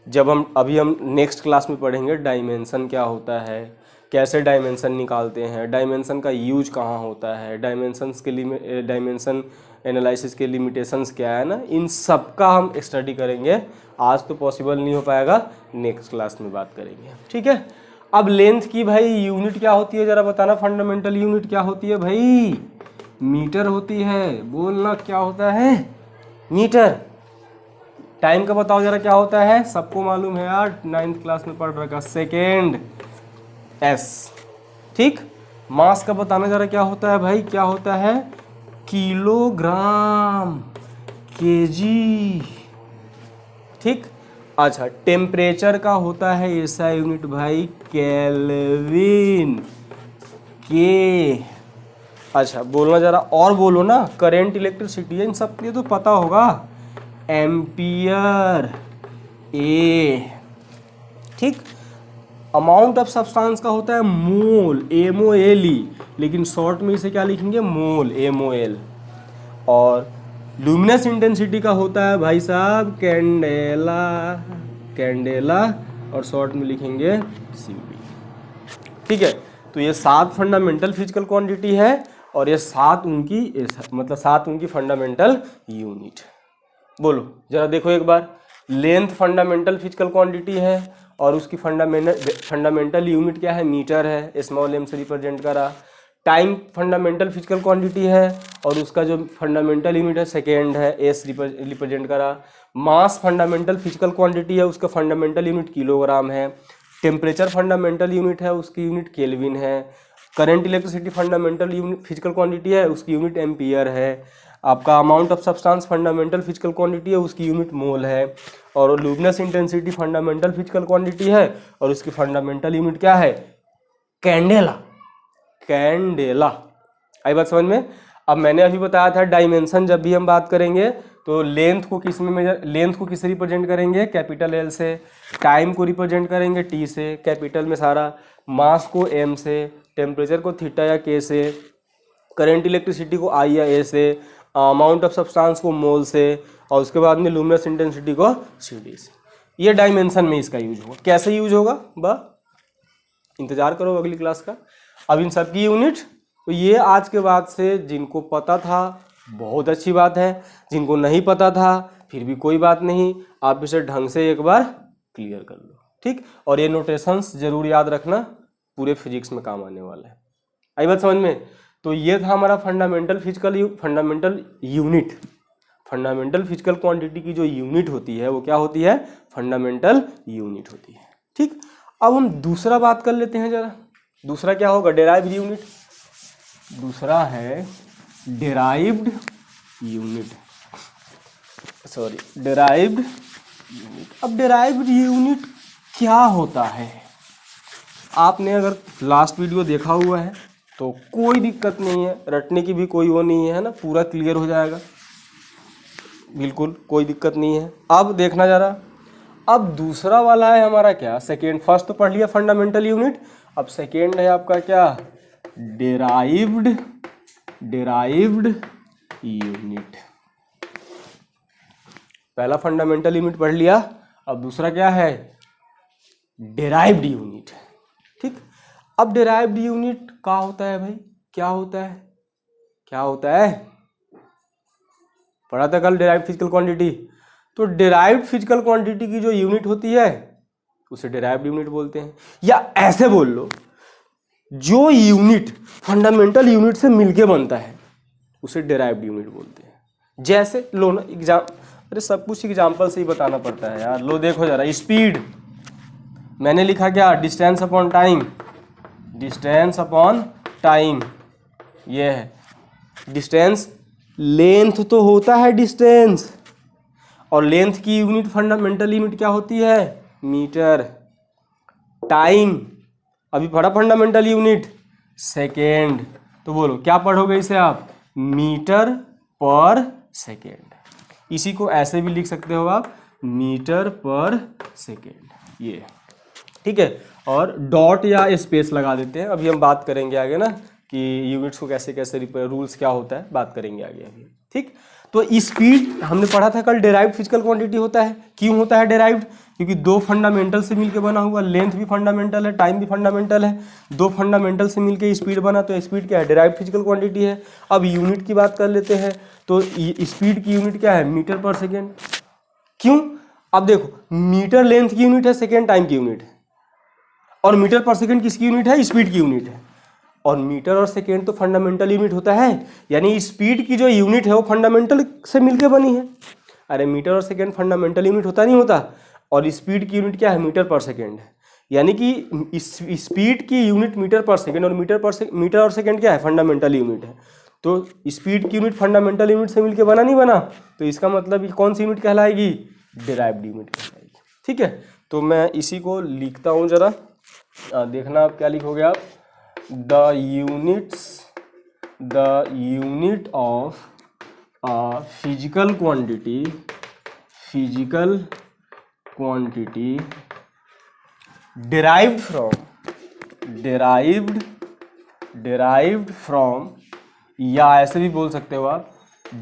जब हम नेक्स्ट क्लास में पढ़ेंगे डायमेंशन क्या होता है, कैसे डायमेंशन निकालते हैं, डायमेंशन का यूज कहाँ होता है, डायमेंशंस के लिए डायमेंशन एनालिसिस के लिमिटेशंस क्या है ना, इन सब का हम स्टडी करेंगे। आज तो पॉसिबल नहीं हो पाएगा, नेक्स्ट क्लास में बात करेंगे, ठीक है। अब लेंथ की भाई यूनिट क्या होती है जरा बताना, फंडामेंटल यूनिट क्या होती है भाई? मीटर होती है। बोलना क्या होता है? मीटर। टाइम का बताओ जरा क्या होता है? सबको मालूम है यार, 9th क्लास में पढ़ रखा, सेकेंड, एस, ठीक। मास का बताना जरा क्या होता है भाई? क्या होता है? किलोग्राम, केजी, ठीक। अच्छा, टेम्परेचर का होता है ऐसा यूनिट भाई, केल्विन, के। अच्छा बोलना जरा और बोलो ना, करंट, इलेक्ट्रिसिटी, इन सब के लिए तो पता होगा, एम्पियर, ए, ठीक। अमाउंट ऑफ सब्सटेंस का होता है मोल, MOLE, लेकिन शॉर्ट में इसे क्या लिखेंगे? मोल, MOL। और लुमिनस इंटेंसिटी का होता है भाई साहब कैंडेला, कैंडेला, और शॉर्ट में लिखेंगे CB, ठीक है। तो ये 7 फंडामेंटल फिजिकल क्वांटिटी है और ये 7 उनकी मतलब 7 उनकी फंडामेंटल यूनिट। बोलो जरा देखो एक बार, लेंथ फंडामेंटल फिजिकल क्वांटिटी है और उसकी फंडामेंटल यूनिट क्या है? मीटर है, स्मॉल m से रिप्रेजेंट करा। टाइम फंडामेंटल फिजिकल क्वांटिटी है और उसका जो फंडामेंटल यूनिट है सेकेंड है, s रिप्रेजेंट करा। मास फंडामेंटल फिजिकल क्वांटिटी है, उसका फंडामेंटल यूनिट किलोग्राम है। टेम्परेचर फंडामेंटल यूनिट है, उसकी यूनिट केल्विन है। Current electricity fundamental unit physical quantity है, उसकी यूनिट एम्पियर है। आपका amount of substance fundamental physical quantity है, उसकी यूनिट मोल है। और luminous intensity fundamental physical quantity है और उसकी फंडामेंटल यूनिट क्या है? Candela, candela. आई बात समझ में? अब मैंने अभी बताया था डायमेंशन, जब भी हम बात करेंगे तो लेंथ को किस में मेजर, लेंथ को किससे रिप्रेजेंट करेंगे? कैपिटल L से। टाइम को रिप्रेजेंट करेंगे T से, कैपिटल में सारा। मास को M से, टेम्परेचर को थीटा या K से, करंट इलेक्ट्रिसिटी को I या A से, अमाउंट ऑफ सब्सटेंस को मोल से, और उसके बाद में लुमिनस इंटेंसिटी को CD से। ये डायमेंशन में इसका यूज होगा। कैसे यूज होगा इंतजार करो अगली क्लास का। अब इन सब की यूनिट, तो ये आज के बाद से जिनको पता था बहुत अच्छी बात है, जिनको नहीं पता था फिर भी कोई बात नहीं, आप इसे ढंग से एक बार क्लियर कर लो, ठीक। और ये नोटेशंस जरूर याद रखना, पूरे फिजिक्स में काम आने वाला है। आई बात समझ में? तो ये था हमारा fundamental unit. Fundamental physical quantity की जो यूनिट होती है वो क्या होती है? फंडामेंटल यूनिट होती है, ठीक। अब हम दूसरा बात कर लेते हैं जरा। दूसरा क्या होगा? Derived unit. दूसरा है derived unit, sorry derived unit. अब डेराइव्ड यूनिट क्या होता है? आपने अगर लास्ट वीडियो देखा हुआ है तो कोई दिक्कत नहीं है, रटने की भी कोई वो नहीं है ना, पूरा क्लियर हो जाएगा, बिल्कुल कोई दिक्कत नहीं है। अब देखना जरा, अब दूसरा वाला है हमारा क्या? सेकेंड। फर्स्ट तो पढ़ लिया फंडामेंटल यूनिट, अब सेकेंड है आपका क्या? Derived unit. पहला फंडामेंटल यूनिट पढ़ लिया, अब दूसरा क्या है? डेराइव्ड यूनिट, ठीक। अब डेराइव्ड यूनिट क्या होता है भाई? क्या होता है? क्या होता है? पढ़ा था कल डेराइव्ड फिजिकल क्वांटिटी। तो डेराइव्ड फिजिकल क्वांटिटी की जो यूनिट होती है उसे डेराइव्ड यूनिट बोलते हैं। या ऐसे बोल लो, जो यूनिट फंडामेंटल यूनिट से मिलके बनता है उसे डेराइव्ड यूनिट बोलते हैं। जैसे लो ना एग्जाम, अरे सब कुछ एग्जाम्पल से ही बताना पड़ता है यार। लो देखो जरा, स्पीड मैंने लिखा क्या? Distance upon time, distance upon time, ये है डिस्टेंस। लेंथ तो होता है डिस्टेंस, और लेंथ की यूनिट फंडामेंटल यूनिट क्या होती है? मीटर। टाइम अभी पढ़ा फंडामेंटल यूनिट, सेकेंड। तो बोलो क्या पढ़ोगे इसे आप? मीटर पर सेकेंड। इसी को ऐसे भी लिख सकते हो आप, मीटर पर सेकेंड, ये ठीक है। और डॉट या स्पेस लगा देते हैं, अभी हम बात करेंगे आगे ना कि यूनिट्स को कैसे कैसे रूल्स क्या होता है, बात करेंगे आगे अभी, ठीक। तो स्पीड हमने पढ़ा था कल, डेराइव्ड फिजिकल क्वांटिटी होता है। क्यों होता है डेराइव्ड? क्योंकि दो फंडामेंटल से मिलके बना हुआ, लेंथ भी फंडामेंटल है, टाइम भी फंडामेंटल है, दो फंडामेंटल से मिलके स्पीड बना, तो स्पीड क्या है, डिराइव्ड फिजिकल क्वांटिटी है। अब यूनिट की बात कर लेते हैं, तो स्पीड की यूनिट क्या है, मीटर पर सेकेंड। क्यों, अब देखो मीटर लेंथ की यूनिट है, सेकेंड टाइम की यूनिट है, और मीटर पर सेकेंड किसकी यूनिट है, स्पीड की यूनिट है। और मीटर और सेकेंड तो फंडामेंटल यूनिट होता है, यानी स्पीड की जो यूनिट है वो फंडामेंटल से मिलके बनी है। अरे मीटर और सेकेंड फंडामेंटल यूनिट होता नहीं होता, और स्पीड की यूनिट क्या है, मीटर पर सेकेंड है। यानी कि स्पीड की यूनिट मीटर पर सेकेंड, और मीटर और सेकेंड क्या है, फंडामेंटल यूनिट है। तो स्पीड की यूनिट फंडामेंटल यूनिट से मिलके बना नहीं बना, तो इसका मतलब ये कौन सी यूनिट कहलाएगी, डिराइव्ड यूनिट कहलाएगी। ठीक है, तो मैं इसी को लिखता हूँ जरा, देखना आप क्या लिखोगे आप, the unit of physical quantity derived from, या ऐसे भी बोल सकते हो आप,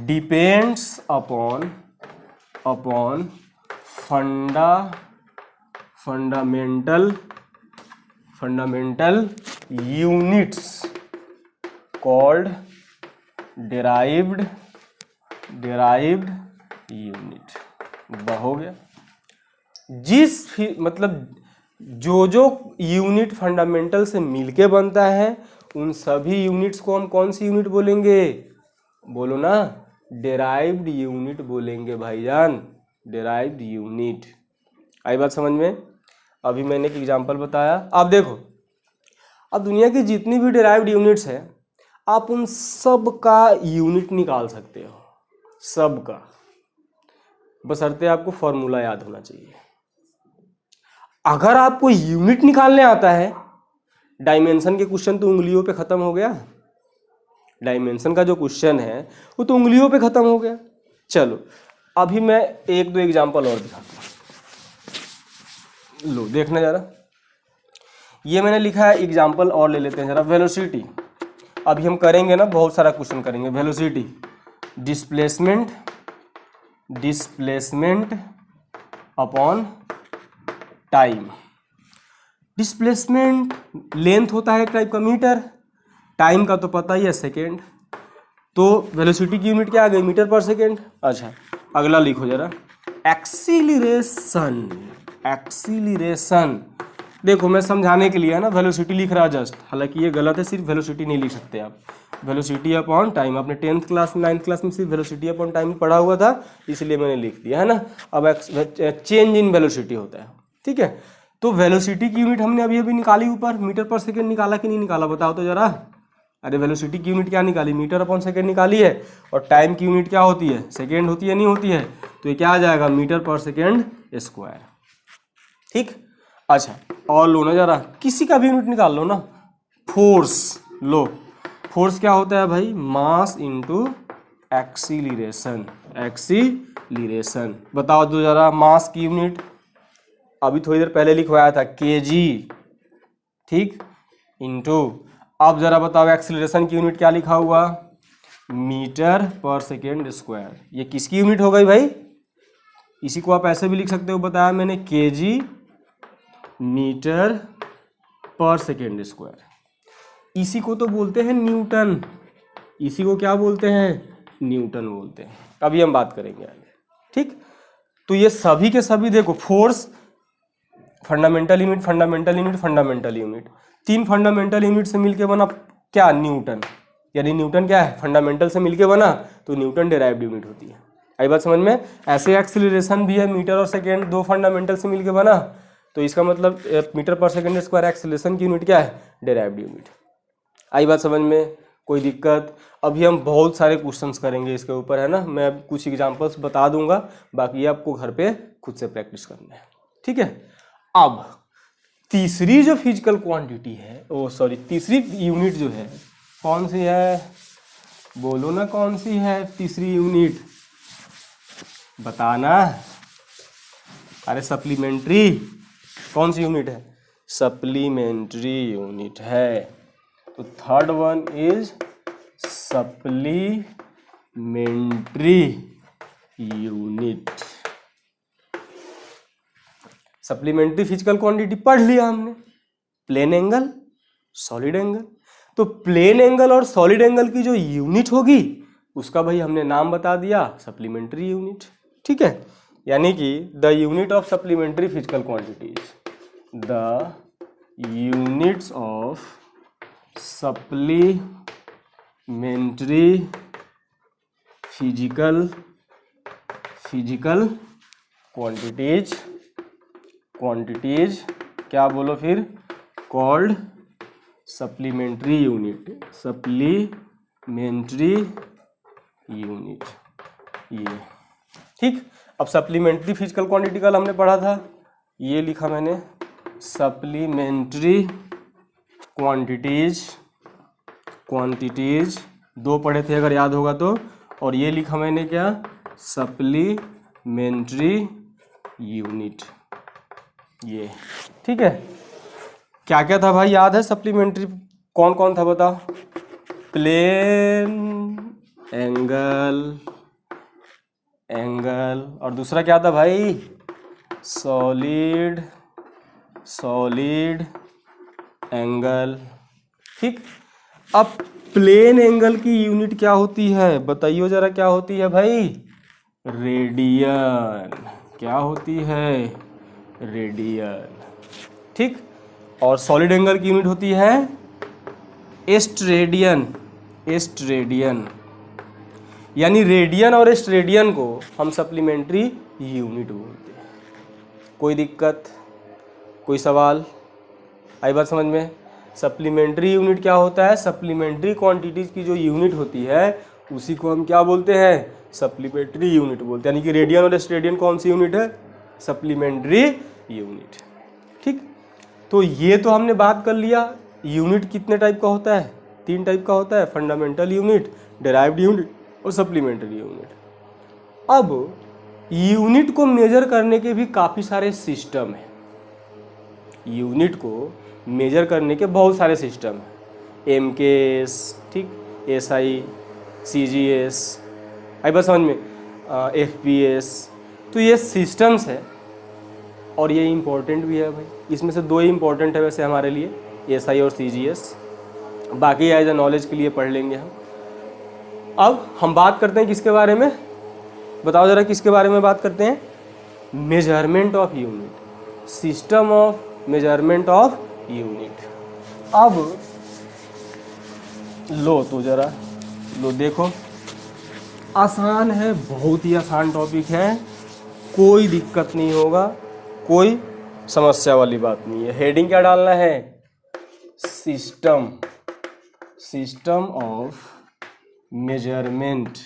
depends upon fundamental units called derived unit. हो गया, मतलब जो यूनिट फंडामेंटल से मिलके बनता है उन सभी यूनिट्स को हम कौन सी यूनिट बोलेंगे, बोलो ना, डेराइव्ड यूनिट बोलेंगे भाईजान, डेराइव्ड यूनिट। आई बात समझ में। अभी मैंने एक एग्जांपल बताया, आप देखो अब दुनिया की जितनी भी डेराइव्ड यूनिट्स है आप उन सब का यूनिट निकाल सकते हो, सब का, बशर्ते आपको फॉर्मूला याद होना चाहिए। अगर आपको यूनिट निकालने आता है, डायमेंशन के क्वेश्चन तो उंगलियों पे खत्म हो गया, डायमेंशन का जो क्वेश्चन है वो तो उंगलियों पे खत्म हो गया। चलो अभी मैं एक दो एग्जांपल और दिखाता हूं, लो देखना जरा, ये मैंने लिखा है एग्जांपल और ले लेते हैं जरा। वेलोसिटी, अभी हम करेंगे ना, बहुत सारा क्वेश्चन करेंगे। Velocity, displacement upon time. Displacement length होता है एक टाइप का मीटर, टाइम का तो पता ही है सेकेंड, तो वेलोसिटी की यूनिट क्या आ गई, मीटर पर सेकेंड। अच्छा अगला लिखो जरा, एक्सीलरेशन। देखो मैं समझाने के लिए है ना वेलोसिटी लिख रहा जस्ट, हालांकि ये गलत है, सिर्फ वेलोसिटी नहीं लिख सकते आप, वेलोसिटी अपॉन टाइम। आपने 10th क्लास 9th क्लास में सिर्फ वेलोसिटी अपॉन टाइम पढ़ा हुआ था, इसलिए मैंने लिख दिया है ना। अब चेंज इन वेलोसिटी होता है, ठीक है। तो वेलोसिटी की यूनिट हमने अभी निकाली ऊपर, मीटर पर सेकेंड निकाला कि नहीं निकाला, बताओ तो जरा। अरे वेलोसिटी की यूनिट क्या निकाली, मीटर अपॉन सेकेंड निकाली है, और टाइम की यूनिट क्या होती है, सेकेंड होती है, नहीं होती है, तो ये क्या आ जाएगा, मीटर पर सेकेंड स्क्वायर। ठीक, अच्छा और लो ना जरा, किसी का भी यूनिट निकाल लो ना। फोर्स लो, फोर्स क्या होता है भाई, मास इंटू एक्सीलरेशन। बताओ दो जरा, मास की यूनिट अभी थोड़ी देर पहले लिखवाया था, केजी, ठीक, इंटू, अब जरा बताओ एक्सीलरेशन की यूनिट क्या लिखा हुआ, मीटर पर सेकेंड स्क्वायर। ये किसकी यूनिट हो गई भाई, इसी को आप ऐसे भी लिख सकते हो, बताया मैंने, केजी मीटर पर सेकेंड स्क्वायर। इसी को तो बोलते हैं न्यूटन, इसी को क्या बोलते हैं, न्यूटन बोलते हैं। अभी हम बात करेंगे आगे, ठीक। तो ये सभी के सभी देखो, फोर्स, फंडामेंटल यूनिट, तीन फंडामेंटल यूनिट से मिलके बना क्या, न्यूटन। यानी न्यूटन क्या है, फंडामेंटल से मिलके बना, तो न्यूटन डेराइव्ड यूनिट होती है। आई बात समझ में। ऐसे एक्सीलरेशन भी है, मीटर और सेकेंड दो फंडामेंटल से मिलके बना, तो इसका मतलब मीटर पर सेकेंड स्क्वायर एक्सीलरेशन की यूनिट क्या है, डेराइव्ड यूनिट। आई बात समझ में, कोई दिक्कत। अभी हम बहुत सारे क्वेश्चंस करेंगे इसके ऊपर, है ना, मैं कुछ एग्जांपल्स बता दूंगा, बाकी आपको घर पे खुद से प्रैक्टिस करना है, ठीक है। अब तीसरी जो फिजिकल क्वांटिटी है, तीसरी यूनिट जो है, कौन सी है, बोलो ना कौन सी है तीसरी यूनिट, बताना। अरे सप्लीमेंट्री, कौन सी यूनिट है, सप्लीमेंट्री यूनिट है। तो third one is supplementary unit. Supplementary physical quantity पढ़ लिया हमने, प्लेन एंगल, सॉलिड एंगल। तो प्लेन एंगल और सॉलिड एंगल की जो यूनिट होगी उसका भाई हमने नाम बता दिया, सप्लीमेंट्री यूनिट। ठीक है, यानी कि the unit of supplementary physical quantities, the units of supplementary physical quantities क्या बोलो फिर, called supplementary unit, supplementary unit. ये ठीक। अब सप्लीमेंट्री फिजिकल क्वांटिटी कल हमने पढ़ा था, ये लिखा मैंने सप्लीमेंट्री क्वांटिटीज दो पढ़े थे अगर याद होगा तो, और ये लिखा मैंने क्या, सप्लीमेंट्री यूनिट। ये ठीक है। क्या क्या था भाई याद है सप्लीमेंट्री, कौन कौन था बताओ, प्लेन एंगल और दूसरा क्या था भाई, सॉलिड एंगल। ठीक। अब प्लेन एंगल की यूनिट क्या होती है बताइए जरा, क्या होती है भाई, रेडियन। क्या होती है, रेडियन। ठीक। और सॉलिड एंगल की यूनिट होती है एस्ट्रेडियन। यानी रेडियन और एस्ट्रेडियन को हम सप्लीमेंट्री यूनिट बोलते हैं। कोई दिक्कत, कोई सवाल, आई बात समझ में। सप्लीमेंट्री यूनिट क्या होता है, सप्लीमेंट्री क्वांटिटीज की जो यूनिट होती है उसी को हम क्या बोलते हैं, सप्लीमेंट्री यूनिट बोलते हैं। यानी कि रेडियन और एस्ट्रेडियन कौन सी यूनिट है, सप्लीमेंट्री यूनिट। ठीक। तो ये तो हमने बात कर लिया, यूनिट कितने टाइप का होता है, 3 टाइप का होता है, फंडामेंटल यूनिट, डेराइव्ड यूनिट और सप्लीमेंट्री यूनिट। अब यूनिट को मेजर करने के भी काफ़ी सारे सिस्टम हैं, यूनिट को मेजर करने के बहुत सारे सिस्टम हैं, MKS, ठीक, SI, CGS, आई बस समझ में, FPS। तो ये सिस्टम्स है और ये इम्पोर्टेंट भी है भाई। इसमें से 2 ही इम्पोर्टेंट है वैसे हमारे लिए, SI और CGS, बाकी एज ए नॉलेज के लिए पढ़ लेंगे हम। अब हम बात करते हैं किसके बारे में, बताओ जरा किसके बारे में बात करते हैं, measurement of unit, system of measurement of unit. अब लो तो जरा लो देखो, आसान है, बहुत ही आसान टॉपिक है, कोई दिक्कत नहीं होगा, कोई समस्या वाली बात नहीं है। हेडिंग क्या डालना है, system of measurement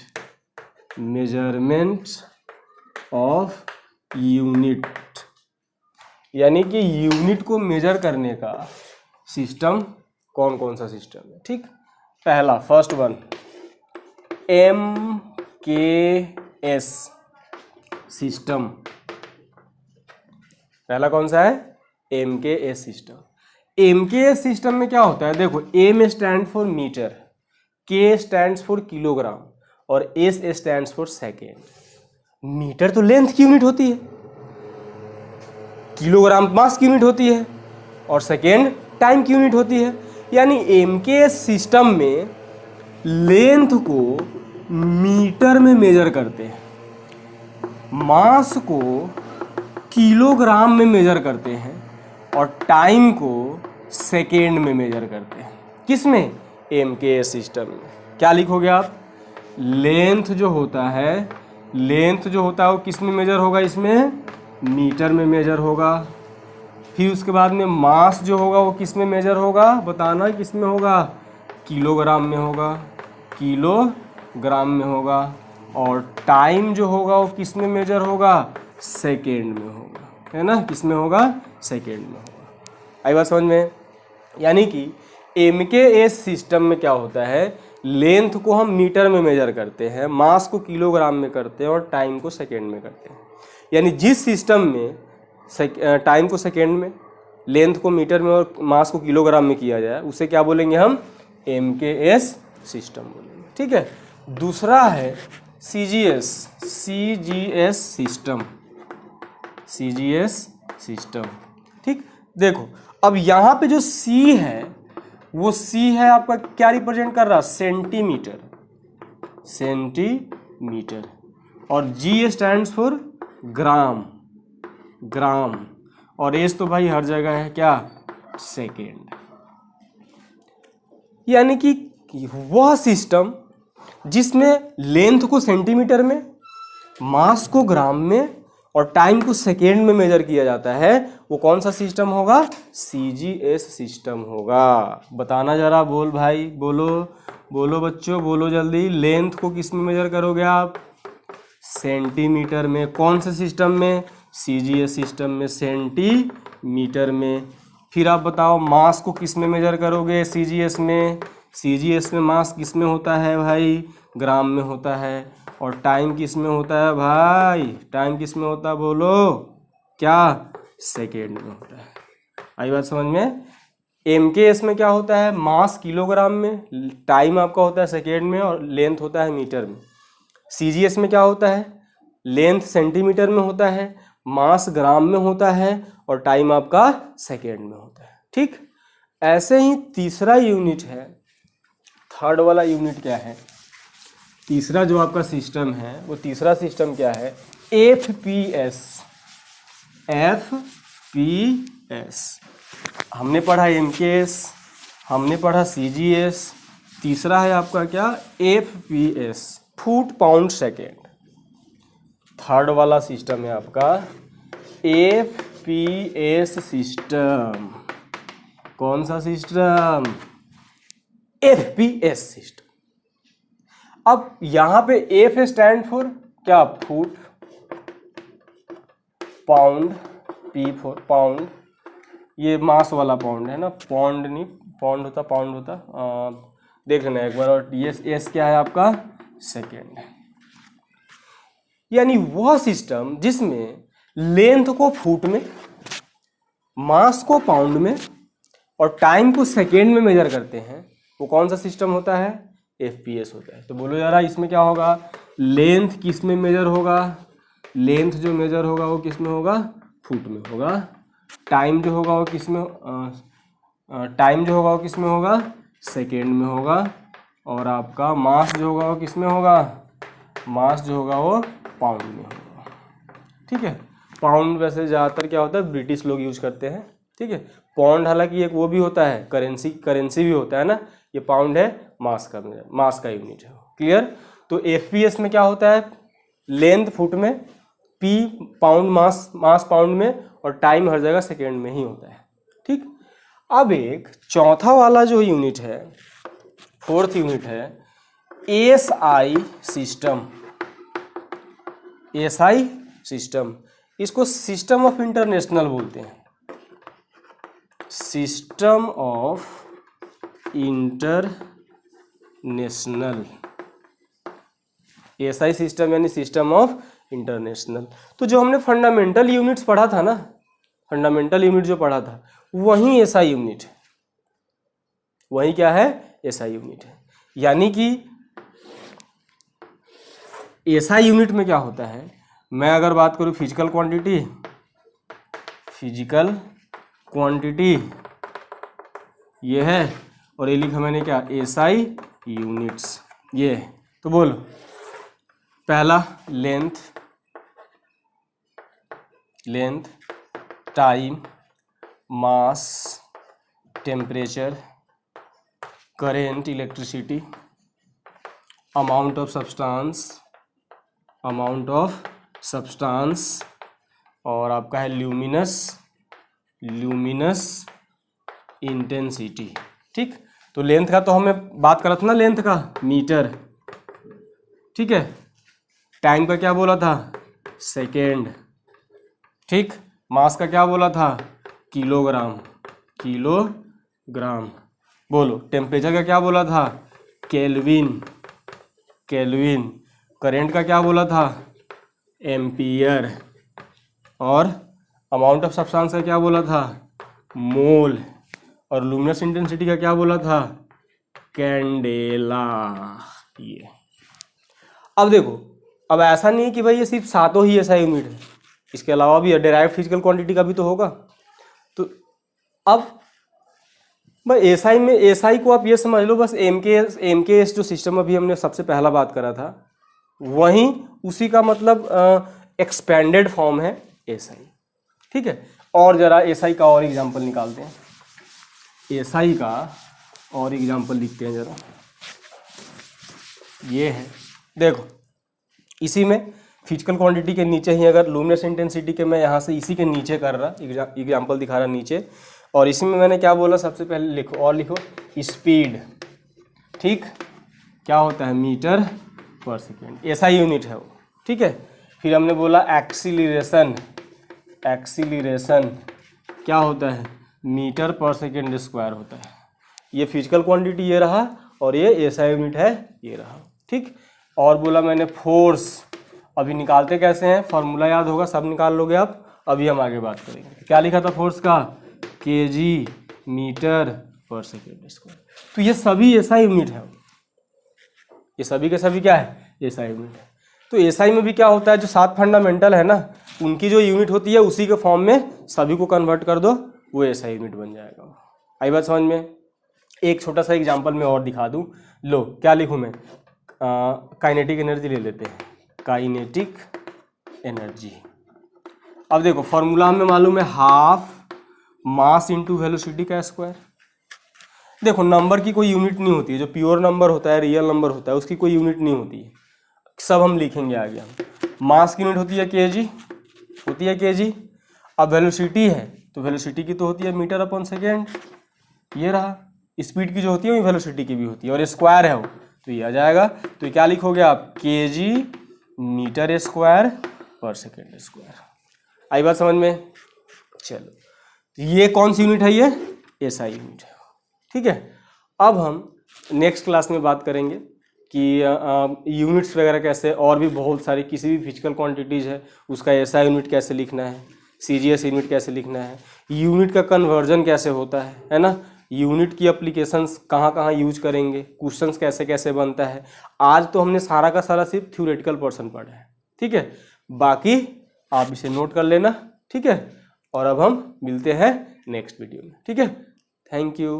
of unit. यानी कि यूनिट को मेजर करने का सिस्टम कौन कौन सा सिस्टम है। ठीक। पहला, फर्स्ट वन, MKS सिस्टम। पहला कौन सा है, MKS सिस्टम। MKS सिस्टम में क्या होता है, देखो, M stand for metre, K stands for kilogram और S stands for second. Metre तो लेंथ की यूनिट होती है, किलोग्राम मास की यूनिट होती है और सेकेंड टाइम की यूनिट होती है। यानी MKS सिस्टम में लेंथ को मीटर में मेजर करते हैं, मास को किलोग्राम में मेजर करते हैं और टाइम को सेकेंड में मेजर करते हैं। किसमें, MKS सिस्टम में। क्या लिखोगे आप, लेंथ जो होता है वो किस में मेजर होगा, इसमें मीटर में मेजर होगा। फिर उसके बाद में मास जो होगा वो किस में मेजर होगा, बताना किस में होगा, किलोग्राम में होगा, और टाइम जो होगा वो किस में मेजर होगा, सेकेंड में होगा, है ना, किस में होगा, सेकेंड में होगा। आई बात समझ में। यानी कि MKS सिस्टम में क्या होता है, लेंथ को हम मीटर में मेजर करते हैं, मास को किलोग्राम में करते हैं और टाइम को सेकेंड में करते हैं। यानी जिस सिस्टम में टाइम को सेकेंड में, लेंथ को मीटर में और मास को किलोग्राम में किया जाए उसे क्या बोलेंगे हम, MKS सिस्टम बोलेंगे। ठीक है। दूसरा है CGS सिस्टम। सिस्टम। ठीक, देखो अब यहाँ पे जो सी है वो सी है आपका क्या रिप्रेजेंट कर रहा है, सेंटीमीटर, सेंटीमीटर। और जी स्टैंड्स फॉर ग्राम, ग्राम। और एस तो भाई हर जगह है क्या, सेकेंड। यानी कि वह सिस्टम जिसमें लेंथ को सेंटीमीटर में, मास को ग्राम में और टाइम को सेकेंड में मेजर किया जाता है, वो कौन सा सिस्टम होगा, सीजीएस सिस्टम होगा। बताना जरा, बोल भाई, बोलो बोलो बच्चों, बोलो जल्दी। लेंथ को किस में मेजर करोगे आप, सेंटीमीटर में। कौन से सिस्टम में, सीजीएस सिस्टम में, सेंटीमीटर में। फिर आप बताओ मास को किस में मेजर करोगे, सीजीएस में। सीजीएस में मास किस में होता है भाई, ग्राम में होता है। और टाइम किस में होता है भाई, टाइम किस में होता है, बोलो क्या, सेकेंड में होता है। आई बात समझ में। एमकेएस में क्या होता है, मास किलोग्राम में, टाइम आपका होता है सेकेंड में और लेंथ होता है मीटर में। सीजीएस में क्या होता है, लेंथ सेंटीमीटर में होता है, मास ग्राम में होता है और टाइम आपका सेकेंड में होता है। ठीक, ऐसे ही तीसरा यूनिट है, थर्ड वाला यूनिट क्या है, तीसरा जो आपका सिस्टम है वो तीसरा सिस्टम क्या है, एफपीएस। एफपीएस हमने पढ़ा एमकेएस, हमने पढ़ा सीजीएस, तीसरा है आपका क्या, FPS, foot pound second. Third वाला सिस्टम है आपका एफपीएस सिस्टम। कौन सा सिस्टम, एफपीएस सिस्टम। अब यहां पे एफ स्टैंड फॉर क्या, foot, pound, P for pound, ये मास वाला पाउंड है ना, पाउंड नहीं, पाउंड होता, पाउंड होता, देख लेना एक बार। और ये एस क्या है आपका, सेकेंड। यानी वह सिस्टम जिसमें लेंथ को फुट में, मास को पाउंड में और टाइम को सेकेंड में मेजर करते हैं, वो कौन सा सिस्टम होता है, एफपीएस होता है। तो बोलो जरा इसमें क्या होगा, लेंथ किस में मेजर होगा, लेंथ जो मेजर होगा वो किस में होगा, फुट में होगा। टाइम जो होगा वो किस में, टाइम जो होगा वो किस में होगा, सेकेंड में होगा। और आपका मास जो होगा वो किस में होगा, मास जो होगा वो पाउंड में होगा। ठीक है, पाउंड वैसे ज़्यादातर क्या होता है, ब्रिटिश लोग यूज करते हैं। ठीक है, पाउंड हालांकि एक वो भी होता है, करेंसी भी होता है ना, ये पाउंड है, मास का यूनिट है। क्लियर। तो एफपीएस में क्या होता है, लेंथ फुट में, पी पाउंड, मास पाउंड में और टाइम हर जगह सेकेंड में ही होता है। ठीक, अब एक चौथा वाला जो यूनिट है, फोर्थ यूनिट है एएसआई सिस्टम। एएसआई सिस्टम, इसको सिस्टम ऑफ इंटरनेशनल बोलते हैं, system of international. ASI system यानी सिस्टम ऑफ इंटरनेशनल। तो जो हमने फंडामेंटल यूनिट्स पढ़ा था ना, फंडामेंटल यूनिट जो पढ़ा था वही एसआई यूनिट है, वही क्या है, एसआई यूनिट है। यानी कि एसआई यूनिट में क्या होता है, मैं अगर बात करूं फिजिकल क्वांटिटी, फिजिकल क्वांटिटी ये है, और ये लिखा मैंने क्या, एसआई यूनिट्स ये। तो बोलो पहला length, length, time, mass, temperature, current, electricity, amount of substance, amount of substance, और आपका है ल्यूमिनस, ल्यूमिनस इंटेंसिटी। ठीक, तो लेंथ का तो हमें बात करा था ना, लेंथ का मीटर। ठीक है, टाइम का क्या बोला था, सेकेंड। ठीक, मास का क्या बोला था, किलोग्राम, किलोग्राम। बोलो टेम्परेचर का क्या बोला था, केल्विन, केल्विन। करेंट का क्या बोला था, एम्पियर। और अमाउंट ऑफ सब्सटेंस का क्या बोला था, मोल। और लुमिनस इंटेंसिटी का क्या बोला था, कैंडेला। ये अब देखो, अब ऐसा नहीं है कि भाई ये सिर्फ सातों ही ऐसा यूनिट है, इसके अलावा भी डेराइव्ड फिजिकल क्वांटिटी का भी तो होगा। तो अब भाई एसआई में, एसआई को आप ये समझ लो बस एमकेएस जो सिस्टम अभी हमने सबसे पहला बात करा था, वहीं उसी का मतलब एक्सपेंडेड फॉर्म है एसआई। ठीक है, और जरा एसआई का और एग्जांपल निकालते हैं, एसआई का और एग्जांपल लिखते हैं जरा। ये है, देखो इसी में फिजिकल क्वांटिटी के नीचे ही अगर लुमिनस इंटेंसिटी के मैं यहाँ से इसी के नीचे कर रहा एग्जांपल दिखा रहा नीचे, और इसी में मैंने क्या बोला सबसे पहले लिखो, और लिखो स्पीड। ठीक, क्या होता है मीटर पर सेकेंड, एसआई यूनिट है वो। ठीक है, फिर हमने बोला एक्सीलरेशन, एक्सीलरेशन क्या होता है मीटर पर सेकेंड स्क्वायर होता है। ये फिजिकल क्वांटिटी ये रहा और ये एसआई यूनिट है ये रहा। ठीक, और बोला मैंने फोर्स, अभी निकालते कैसे हैं, फॉर्मूला याद होगा, सब निकाल लोगे आप। अभी हम आगे बात करेंगे। क्या लिखा था फोर्स का, केजी मीटर पर सेकेंड स्क्वायर। तो ये सभी एसआई यूनिट है, ये सभी के सभी क्या है एसआई यूनिट है। तो एसआई में भी क्या होता है, जो 7 फंडामेंटल है ना, उनकी जो यूनिट होती है उसी के फॉर्म में सभी को कन्वर्ट कर दो, वो एसआई यूनिट बन जाएगा। आई बात समझ में। एक छोटा सा एग्जांपल मैं और दिखा दूं, लो क्या लिखूं मैं, काइनेटिक एनर्जी ले लेते हैं, काइनेटिक एनर्जी। अब देखो फॉर्मूला हमें मालूम है हाफ मास इंटू वेलोसिटी का स्क्वायर। देखो नंबर की कोई यूनिट नहीं होती है, जो प्योर नंबर होता है, रियल नंबर होता है, उसकी कोई यूनिट नहीं होती है, सब हम लिखेंगे आगे। हम मास की यूनिट होती है केजी, होती है केजी। अब वेलोसिटी है तो वेलोसिटी की तो होती है मीटर अपॉन सेकेंड, ये रहा। स्पीड की जो होती है वो वेलोसिटी की भी होती है, और स्क्वायर है वो, तो ये आ जाएगा। तो ये क्या लिखोगे आप, केजी मीटर स्क्वायर पर सेकेंड स्क्वायर। आई बात समझ में। चलो ये कौन सी यूनिट है, ये एसआई यूनिट है। ठीक है, अब हम नेक्स्ट क्लास में बात करेंगे कि यूनिट्स वगैरह कैसे, और भी बहुत सारी किसी भी फिजिकल क्वांटिटीज़ है उसका एसआई यूनिट कैसे लिखना है, सीजीएस यूनिट कैसे लिखना है, यूनिट का कन्वर्जन कैसे होता है ना, यूनिट की एप्लीकेशंस कहाँ कहाँ यूज करेंगे, क्वेश्चंस कैसे कैसे बनता है। आज तो हमने सारा का सारा सिर्फ थ्योरेटिकल पोर्शन पढ़ा है। ठीक है, बाकी आप इसे नोट कर लेना। ठीक है, और अब हम मिलते हैं नेक्स्ट वीडियो में। ठीक है, थैंक यू।